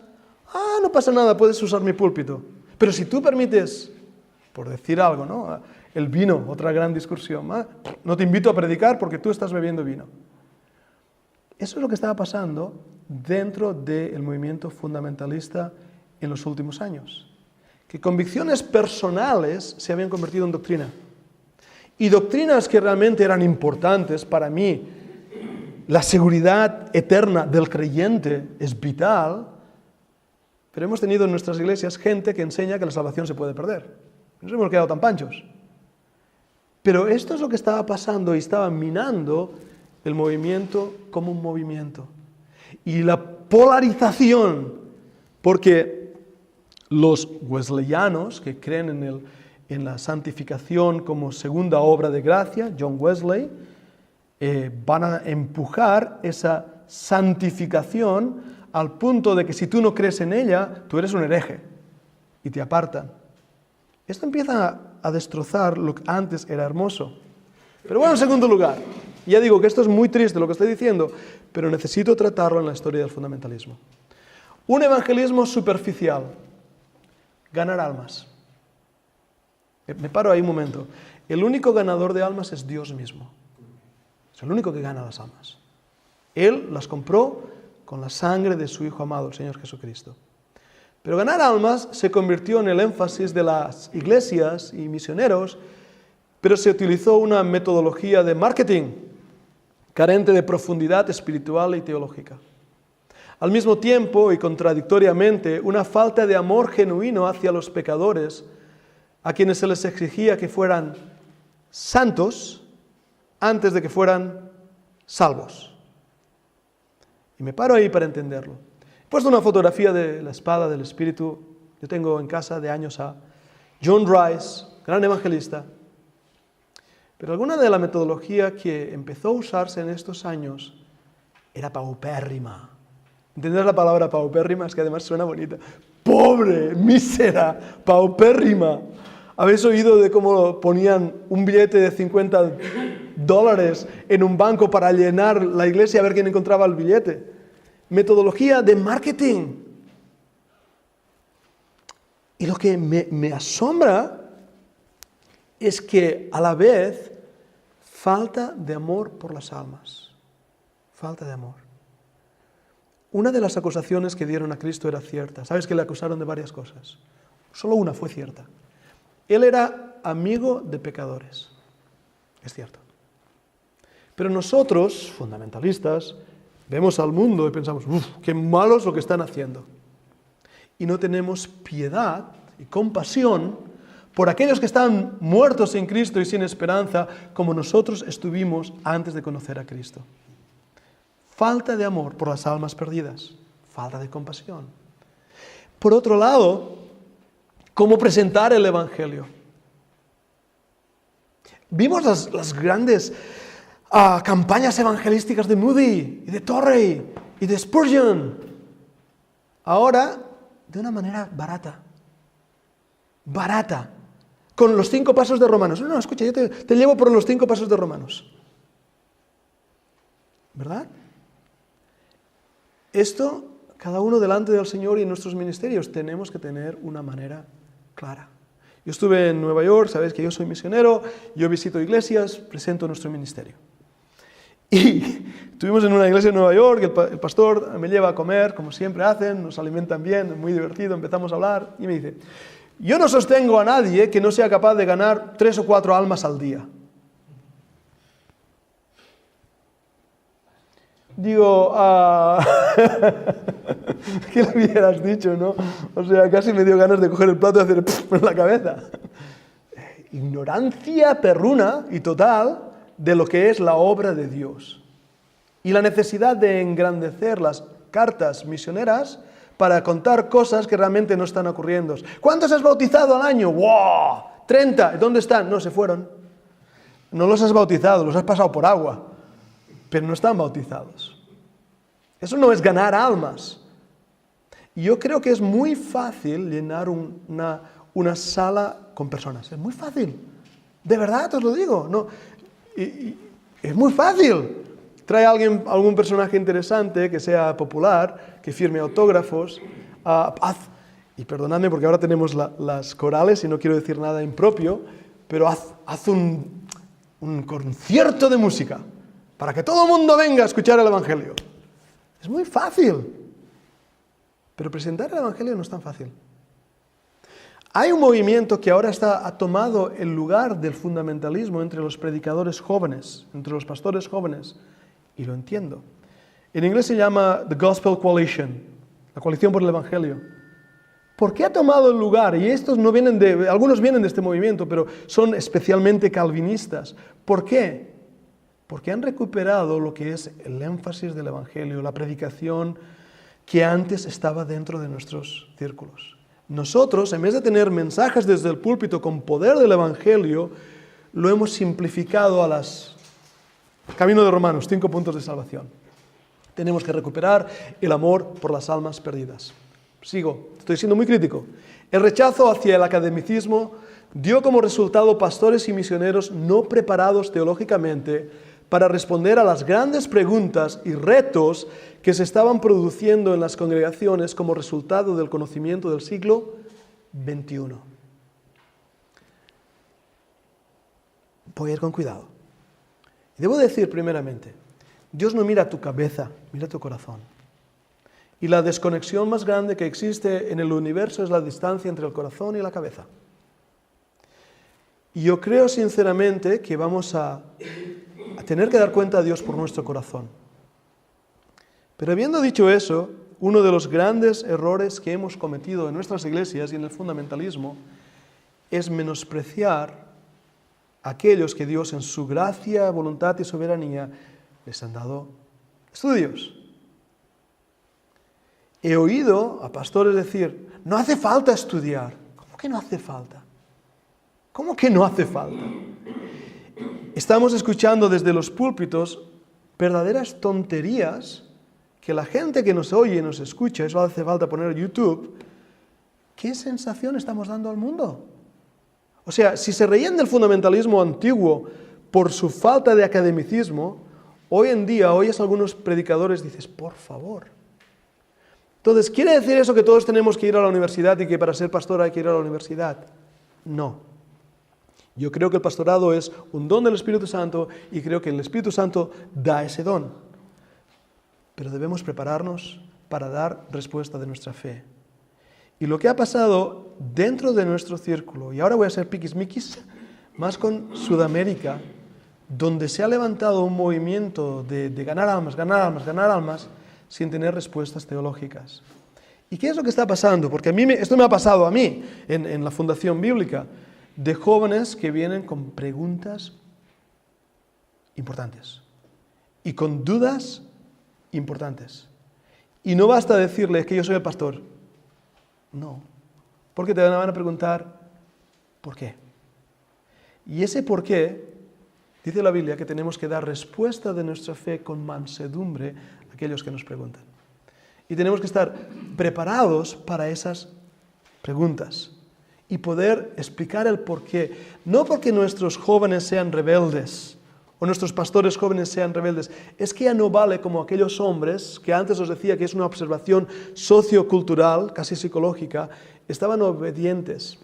no pasa nada, puedes usar mi púlpito. Pero si tú permites, por decir algo, ¿no? El vino, otra gran discusión, no te invito a predicar porque tú estás bebiendo vino. Eso es lo que estaba pasando dentro del movimiento fundamentalista en los últimos años. Que convicciones personales se habían convertido en doctrina. Y doctrinas que realmente eran importantes para mí, la seguridad eterna del creyente es vital, pero hemos tenido en nuestras iglesias gente que enseña que la salvación se puede perder. Nos hemos quedado tan panchos. Pero esto es lo que estaba pasando y estaba minando el movimiento como un movimiento. Y la polarización, porque los wesleyanos, que creen en la santificación como segunda obra de gracia, John Wesley, van a empujar esa santificación al punto de que si tú no crees en ella, tú eres un hereje y te apartan. Esto empieza a destrozar lo que antes era hermoso. Pero bueno, en segundo lugar, Y ya digo que esto es muy triste lo que estoy diciendo, pero necesito tratarlo en la historia del fundamentalismo. Un evangelismo superficial, ganar almas. Me paro ahí un momento. El único ganador de almas es Dios mismo. Es el único que gana las almas. Él las compró con la sangre de su Hijo amado, el Señor Jesucristo. Pero ganar almas se convirtió en el énfasis de las iglesias y misioneros, pero se utilizó una metodología de marketing carente de profundidad espiritual y teológica. Al mismo tiempo y contradictoriamente, una falta de amor genuino hacia los pecadores, a quienes se les exigía que fueran santos antes de que fueran salvos. Y me paro ahí para entenderlo. He puesto una fotografía de la espada del Espíritu, yo tengo en casa de años a John Rice, gran evangelista. Pero alguna de la metodología que empezó a usarse en estos años era paupérrima. ¿Entendés la palabra paupérrima? Es que además suena bonita. Pobre, mísera, paupérrima. ¿Habéis oído de cómo ponían un billete de $50 en un banco para llenar la iglesia a ver quién encontraba el billete? Metodología de marketing. Y lo que me asombra es que a la vez falta de amor por las almas. Falta de amor. Una de las acusaciones que dieron a Cristo era cierta. ¿Sabes que le acusaron de varias cosas? Solo una fue cierta. Él era amigo de pecadores. Es cierto. Pero nosotros, fundamentalistas, vemos al mundo y pensamos, qué malo es lo que están haciendo. Y no tenemos piedad y compasión por aquellos que están muertos sin Cristo y sin esperanza, como nosotros estuvimos antes de conocer a Cristo. Falta de amor por las almas perdidas, falta de compasión. Por otro lado, ¿cómo presentar el Evangelio? Vimos las grandes campañas evangelísticas de Moody, y de Torrey, y de Spurgeon. Ahora, de una manera barata. Barata. Con los 5 pasos de Romanos. No, escucha, yo te llevo por los 5 pasos de Romanos. ¿Verdad? Esto, cada uno delante del Señor y en nuestros ministerios, tenemos que tener una manera clara. Yo estuve en Nueva York, sabéis que yo soy misionero, yo visito iglesias, presento nuestro ministerio. Y estuvimos en una iglesia en Nueva York, el pastor me lleva a comer, como siempre hacen, nos alimentan bien, es muy divertido, empezamos a hablar, y me dice, yo no sostengo a nadie que no sea capaz de ganar 3 o 4 almas al día. Digo, ¿qué le hubieras dicho, no? O sea, casi me dio ganas de coger el plato y hacer en la cabeza. Ignorancia perruna y total de lo que es la obra de Dios. Y la necesidad de engrandecer las cartas misioneras para contar cosas que realmente no están ocurriendo. ¿Cuántos has bautizado al año? ¡Wow! 30. ¿Dónde están? No, se fueron. No los has bautizado, los has pasado por agua. Pero no están bautizados. Eso no es ganar almas. Y yo creo que es muy fácil llenar una sala con personas. Es muy fácil. De verdad, os lo digo. No, es muy fácil. Trae a algún personaje interesante, que sea popular, que firme autógrafos. Y perdonadme porque ahora tenemos las corales y no quiero decir nada impropio, pero haz un concierto de música para que todo el mundo venga a escuchar el Evangelio. Es muy fácil. Pero presentar el Evangelio no es tan fácil. Hay un movimiento que ahora ha tomado el lugar del fundamentalismo entre los predicadores jóvenes, entre los pastores jóvenes, y lo entiendo. En inglés se llama The Gospel Coalition, la coalición por el Evangelio. ¿Por qué ha tomado el lugar? Y estos no vienen algunos vienen de este movimiento, pero son especialmente calvinistas. ¿Por qué? Porque han recuperado lo que es el énfasis del Evangelio, la predicación que antes estaba dentro de nuestros círculos. Nosotros, en vez de tener mensajes desde el púlpito con poder del Evangelio, lo hemos simplificado a Camino de Romanos, 5 puntos de salvación. Tenemos que recuperar el amor por las almas perdidas. Sigo, estoy siendo muy crítico. El rechazo hacia el academicismo dio como resultado pastores y misioneros no preparados teológicamente para responder a las grandes preguntas y retos que se estaban produciendo en las congregaciones como resultado del conocimiento del siglo XXI. Voy a ir con cuidado. Y debo decir primeramente, Dios no mira tu cabeza, mira tu corazón. Y la desconexión más grande que existe en el universo es la distancia entre el corazón y la cabeza. Y yo creo sinceramente que vamos a tener que dar cuenta a Dios por nuestro corazón. Pero habiendo dicho eso, uno de los grandes errores que hemos cometido en nuestras iglesias y en el fundamentalismo es menospreciar a aquellos que Dios en su gracia, voluntad y soberanía les han dado estudios. He oído a pastores decir, no hace falta estudiar. ¿Cómo que no hace falta? ¿Cómo que no hace falta? Estamos escuchando desde los púlpitos verdaderas tonterías que la gente que nos oye y nos escucha, eso hace falta poner YouTube, ¿qué sensación estamos dando al mundo? O sea, si se reían del fundamentalismo antiguo por su falta de academicismo, hoy en día oyes a algunos predicadores y dices, por favor. Entonces, ¿quiere decir eso que todos tenemos que ir a la universidad y que para ser pastor hay que ir a la universidad? No. Yo creo que el pastorado es un don del Espíritu Santo y creo que el Espíritu Santo da ese don. Pero debemos prepararnos para dar respuesta de nuestra fe. Y lo que ha pasado dentro de nuestro círculo, y ahora voy a ser piquismiquis, más con Sudamérica, donde se ha levantado un movimiento de ganar almas, sin tener respuestas teológicas. ¿Y qué es lo que está pasando? Porque esto me ha pasado a mí en la Fundación Bíblica, de jóvenes que vienen con preguntas importantes y con dudas importantes. Y no basta decirles que yo soy el pastor. No, porque te van a preguntar ¿por qué? Y ese por qué, dice la Biblia que tenemos que dar respuesta de nuestra fe con mansedumbre a aquellos que nos preguntan. Y tenemos que estar preparados para esas preguntas y poder explicar el por qué. No porque nuestros jóvenes sean rebeldes o nuestros pastores jóvenes sean rebeldes. Es que ya no vale como aquellos hombres, que antes os decía que es una observación sociocultural, casi psicológica, estaban obedientes.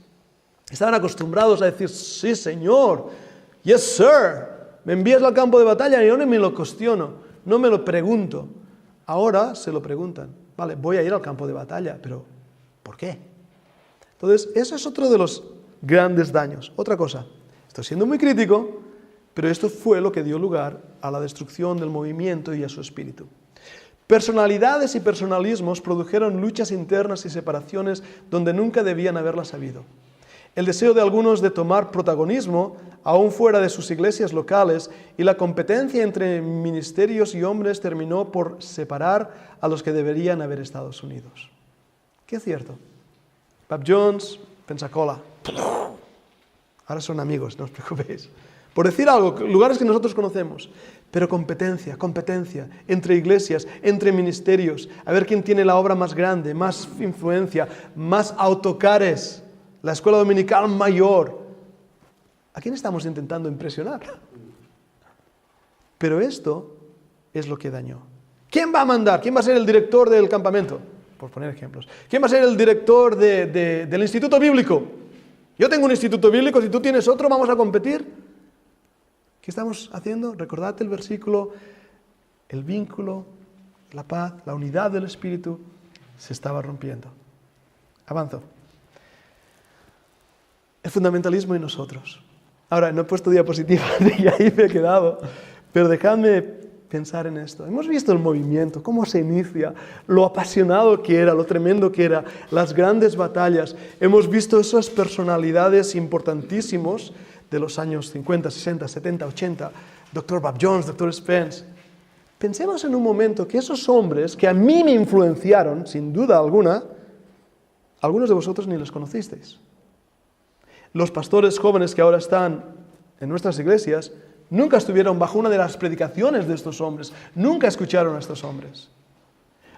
Estaban acostumbrados a decir, sí señor, yes sir, me envías al campo de batalla y yo no me lo cuestiono, no me lo pregunto. Ahora se lo preguntan, vale, voy a ir al campo de batalla, pero ¿por qué? Entonces, eso es otro de los grandes daños. Otra cosa, estoy siendo muy crítico, pero esto fue lo que dio lugar a la destrucción del movimiento y a su espíritu. Personalidades y personalismos produjeron luchas internas y separaciones donde nunca debían haberlas habido. El deseo de algunos de tomar protagonismo, aún fuera de sus iglesias locales, y la competencia entre ministerios y hombres terminó por separar a los que deberían haber estado unidos. ¿Qué es cierto? Bob Jones, Pensacola. Ahora son amigos, no os preocupéis. Por decir algo, lugares que nosotros conocemos. Pero competencia entre iglesias, entre ministerios. A ver quién tiene la obra más grande, más influencia, más autocares. La escuela dominical mayor. ¿A quién estamos intentando impresionar? Pero esto es lo que dañó. ¿Quién va a mandar? ¿Quién va a ser el director del campamento? Por poner ejemplos. ¿Quién va a ser el director del instituto bíblico? Yo tengo un instituto bíblico, si tú tienes otro, ¿vamos a competir? ¿Qué estamos haciendo? Recordad el versículo, el vínculo, la paz, la unidad del Espíritu se estaba rompiendo. Avanzo. El fundamentalismo y nosotros. Ahora, no he puesto diapositivas y ahí me he quedado, pero dejadme pensar en esto. Hemos visto el movimiento, cómo se inicia, lo apasionado que era, lo tremendo que era, las grandes batallas. Hemos visto esas personalidades importantísimos de los años 50, 60, 70, 80, Dr. Bob Jones, Dr. Spence. Pensemos en un momento que esos hombres que a mí me influenciaron, sin duda alguna, algunos de vosotros ni los conocisteis. Los pastores jóvenes que ahora están en nuestras iglesias nunca estuvieron bajo una de las predicaciones de estos hombres, nunca escucharon a estos hombres.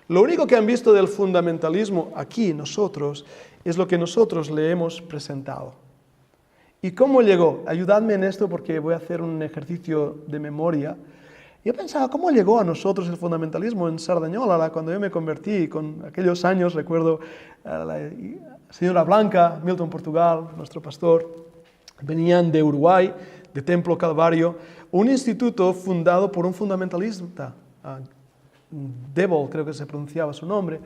Lo único que han visto del fundamentalismo aquí nosotros es lo que nosotros le hemos presentado. ¿Y cómo llegó? Ayudadme en esto porque voy a hacer un ejercicio de memoria. Yo pensaba, ¿cómo llegó a nosotros el fundamentalismo en Sardañola? Cuando yo me convertí, con aquellos años, recuerdo a la señora Blanca, Milton Portugal, nuestro pastor, venían de Uruguay, de Templo Calvario, un instituto fundado por un fundamentalista, Devil, creo que se pronunciaba su nombre,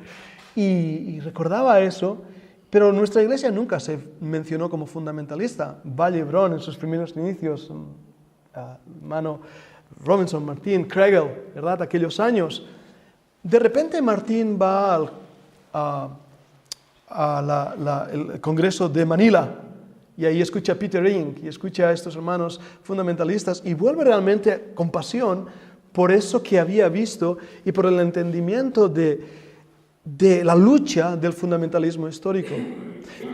y recordaba eso, pero nuestra iglesia nunca se mencionó como fundamentalista. Valle Brón, en sus primeros inicios, hermano Robinson, Martín, Kregel, ¿verdad? Aquellos años. De repente Martín va al Congreso de Manila y ahí escucha a Peter Ink y escucha a estos hermanos fundamentalistas y vuelve realmente con pasión por eso que había visto y por el entendimiento de la lucha del fundamentalismo histórico.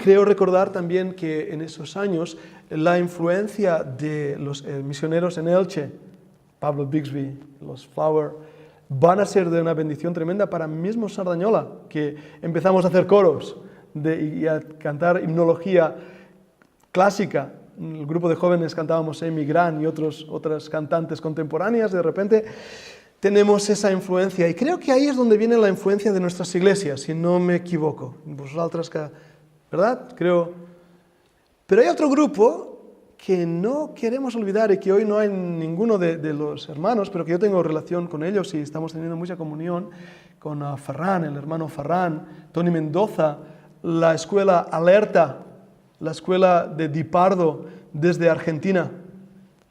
Creo recordar también que en esos años la influencia de los misioneros en Elche, Pablo Bixby, los Flower, van a ser de una bendición tremenda para mismo Sardañola, que empezamos a hacer coros y a cantar himnología clásica. El grupo de jóvenes cantábamos Amy Grant y otras cantantes contemporáneas. De repente tenemos esa influencia y creo que ahí es donde viene la influencia de nuestras iglesias, si no me equivoco. Vosotras, ¿verdad? Creo. Pero hay otro grupo que no queremos olvidar y que hoy no hay ninguno de los hermanos, pero que yo tengo relación con ellos y estamos teniendo mucha comunión con Ferran, el hermano Ferran, Tony Mendoza, la escuela Alerta, la escuela de Di Pardo desde Argentina,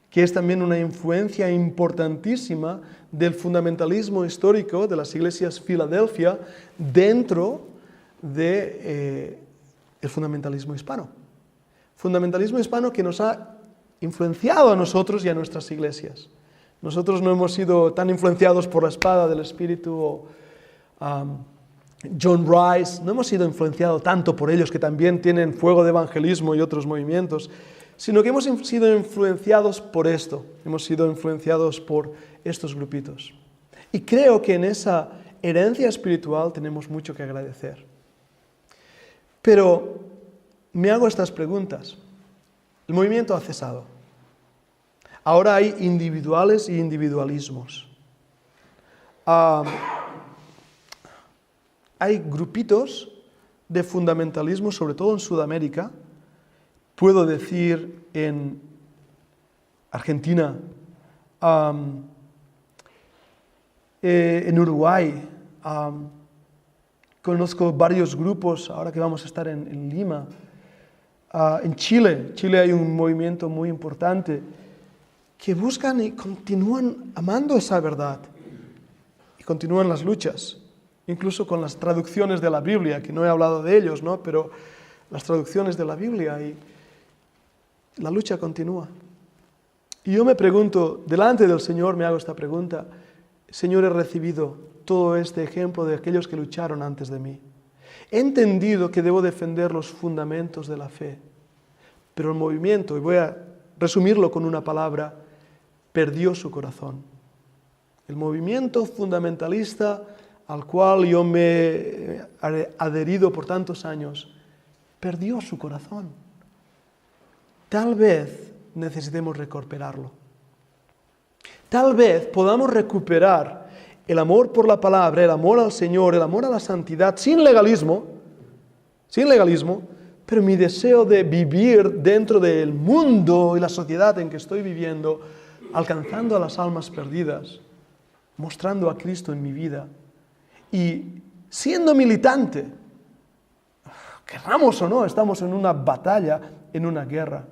que es también una influencia importantísima del fundamentalismo histórico de las iglesias Filadelfia dentro del fundamentalismo hispano. Fundamentalismo hispano que nos ha influenciado a nosotros y a nuestras iglesias. Nosotros no hemos sido tan influenciados por la espada del Espíritu o John Rice, no hemos sido influenciados tanto por ellos que también tienen fuego de evangelismo y otros movimientos, sino que hemos sido influenciados por esto, hemos sido influenciados por estos grupitos. Y creo que en esa herencia espiritual tenemos mucho que agradecer. Pero me hago estas preguntas. El movimiento ha cesado. Ahora hay individuales y individualismos. Hay grupitos de fundamentalismo, sobre todo en Sudamérica, puedo decir en Argentina, en Uruguay, conozco varios grupos, ahora que vamos a estar en Lima, en Chile hay un movimiento muy importante que buscan y continúan amando esa verdad y continúan las luchas, incluso con las traducciones de la Biblia, que no he hablado de ellos, ¿no? Pero las traducciones de la Biblia y la lucha continúa. Y yo me pregunto, delante del Señor me hago esta pregunta: Señor, he recibido todo este ejemplo de aquellos que lucharon antes de mí. He entendido que debo defender los fundamentos de la fe, pero el movimiento, y voy a resumirlo con una palabra, perdió su corazón. El movimiento fundamentalista al cual yo me he adherido por tantos años, perdió su corazón. Tal vez necesitemos recuperarlo. Tal vez podamos recuperar el amor por la palabra, el amor al Señor, el amor a la santidad, sin legalismo, pero mi deseo de vivir dentro del mundo y la sociedad en que estoy viviendo, alcanzando a las almas perdidas, mostrando a Cristo en mi vida y siendo militante. Querramos o no, estamos en una batalla, en una guerra.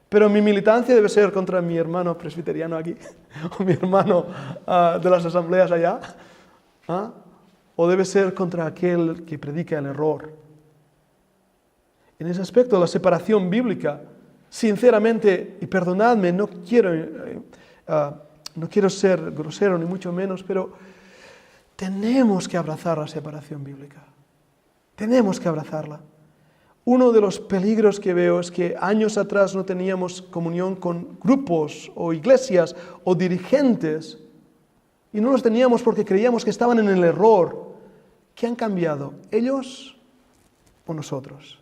Pero mi militancia debe ser contra mi hermano presbiteriano aquí, o mi hermano de las asambleas allá, o debe ser contra aquel que predica el error. En ese aspecto, la separación bíblica, sinceramente, y perdonadme, no quiero ser grosero ni mucho menos, pero tenemos que abrazar la separación bíblica. Tenemos que abrazarla. Uno de los peligros que veo es que años atrás no teníamos comunión con grupos o iglesias o dirigentes y no los teníamos porque creíamos que estaban en el error. ¿Qué han cambiado? ¿Ellos o nosotros?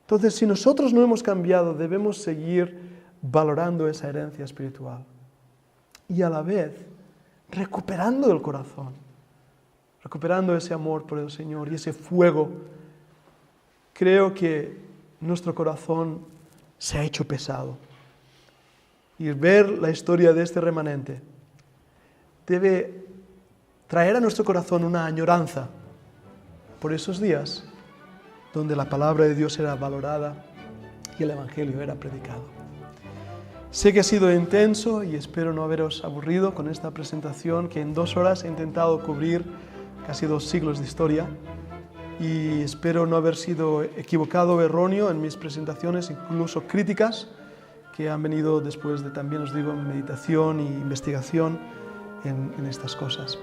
Entonces, si nosotros no hemos cambiado, debemos seguir valorando esa herencia espiritual y a la vez recuperando el corazón, recuperando ese amor por el Señor y ese fuego. Creo que nuestro corazón se ha hecho pesado y ver la historia de este remanente debe traer a nuestro corazón una añoranza por esos días donde la palabra de Dios era valorada y el Evangelio era predicado. Sé que ha sido intenso y espero no haberos aburrido con esta presentación que en 2 horas he intentado cubrir casi 2 siglos de historia y espero no haber sido equivocado o erróneo en mis presentaciones, incluso críticas que han venido después de, también os digo, meditación e investigación en estas cosas.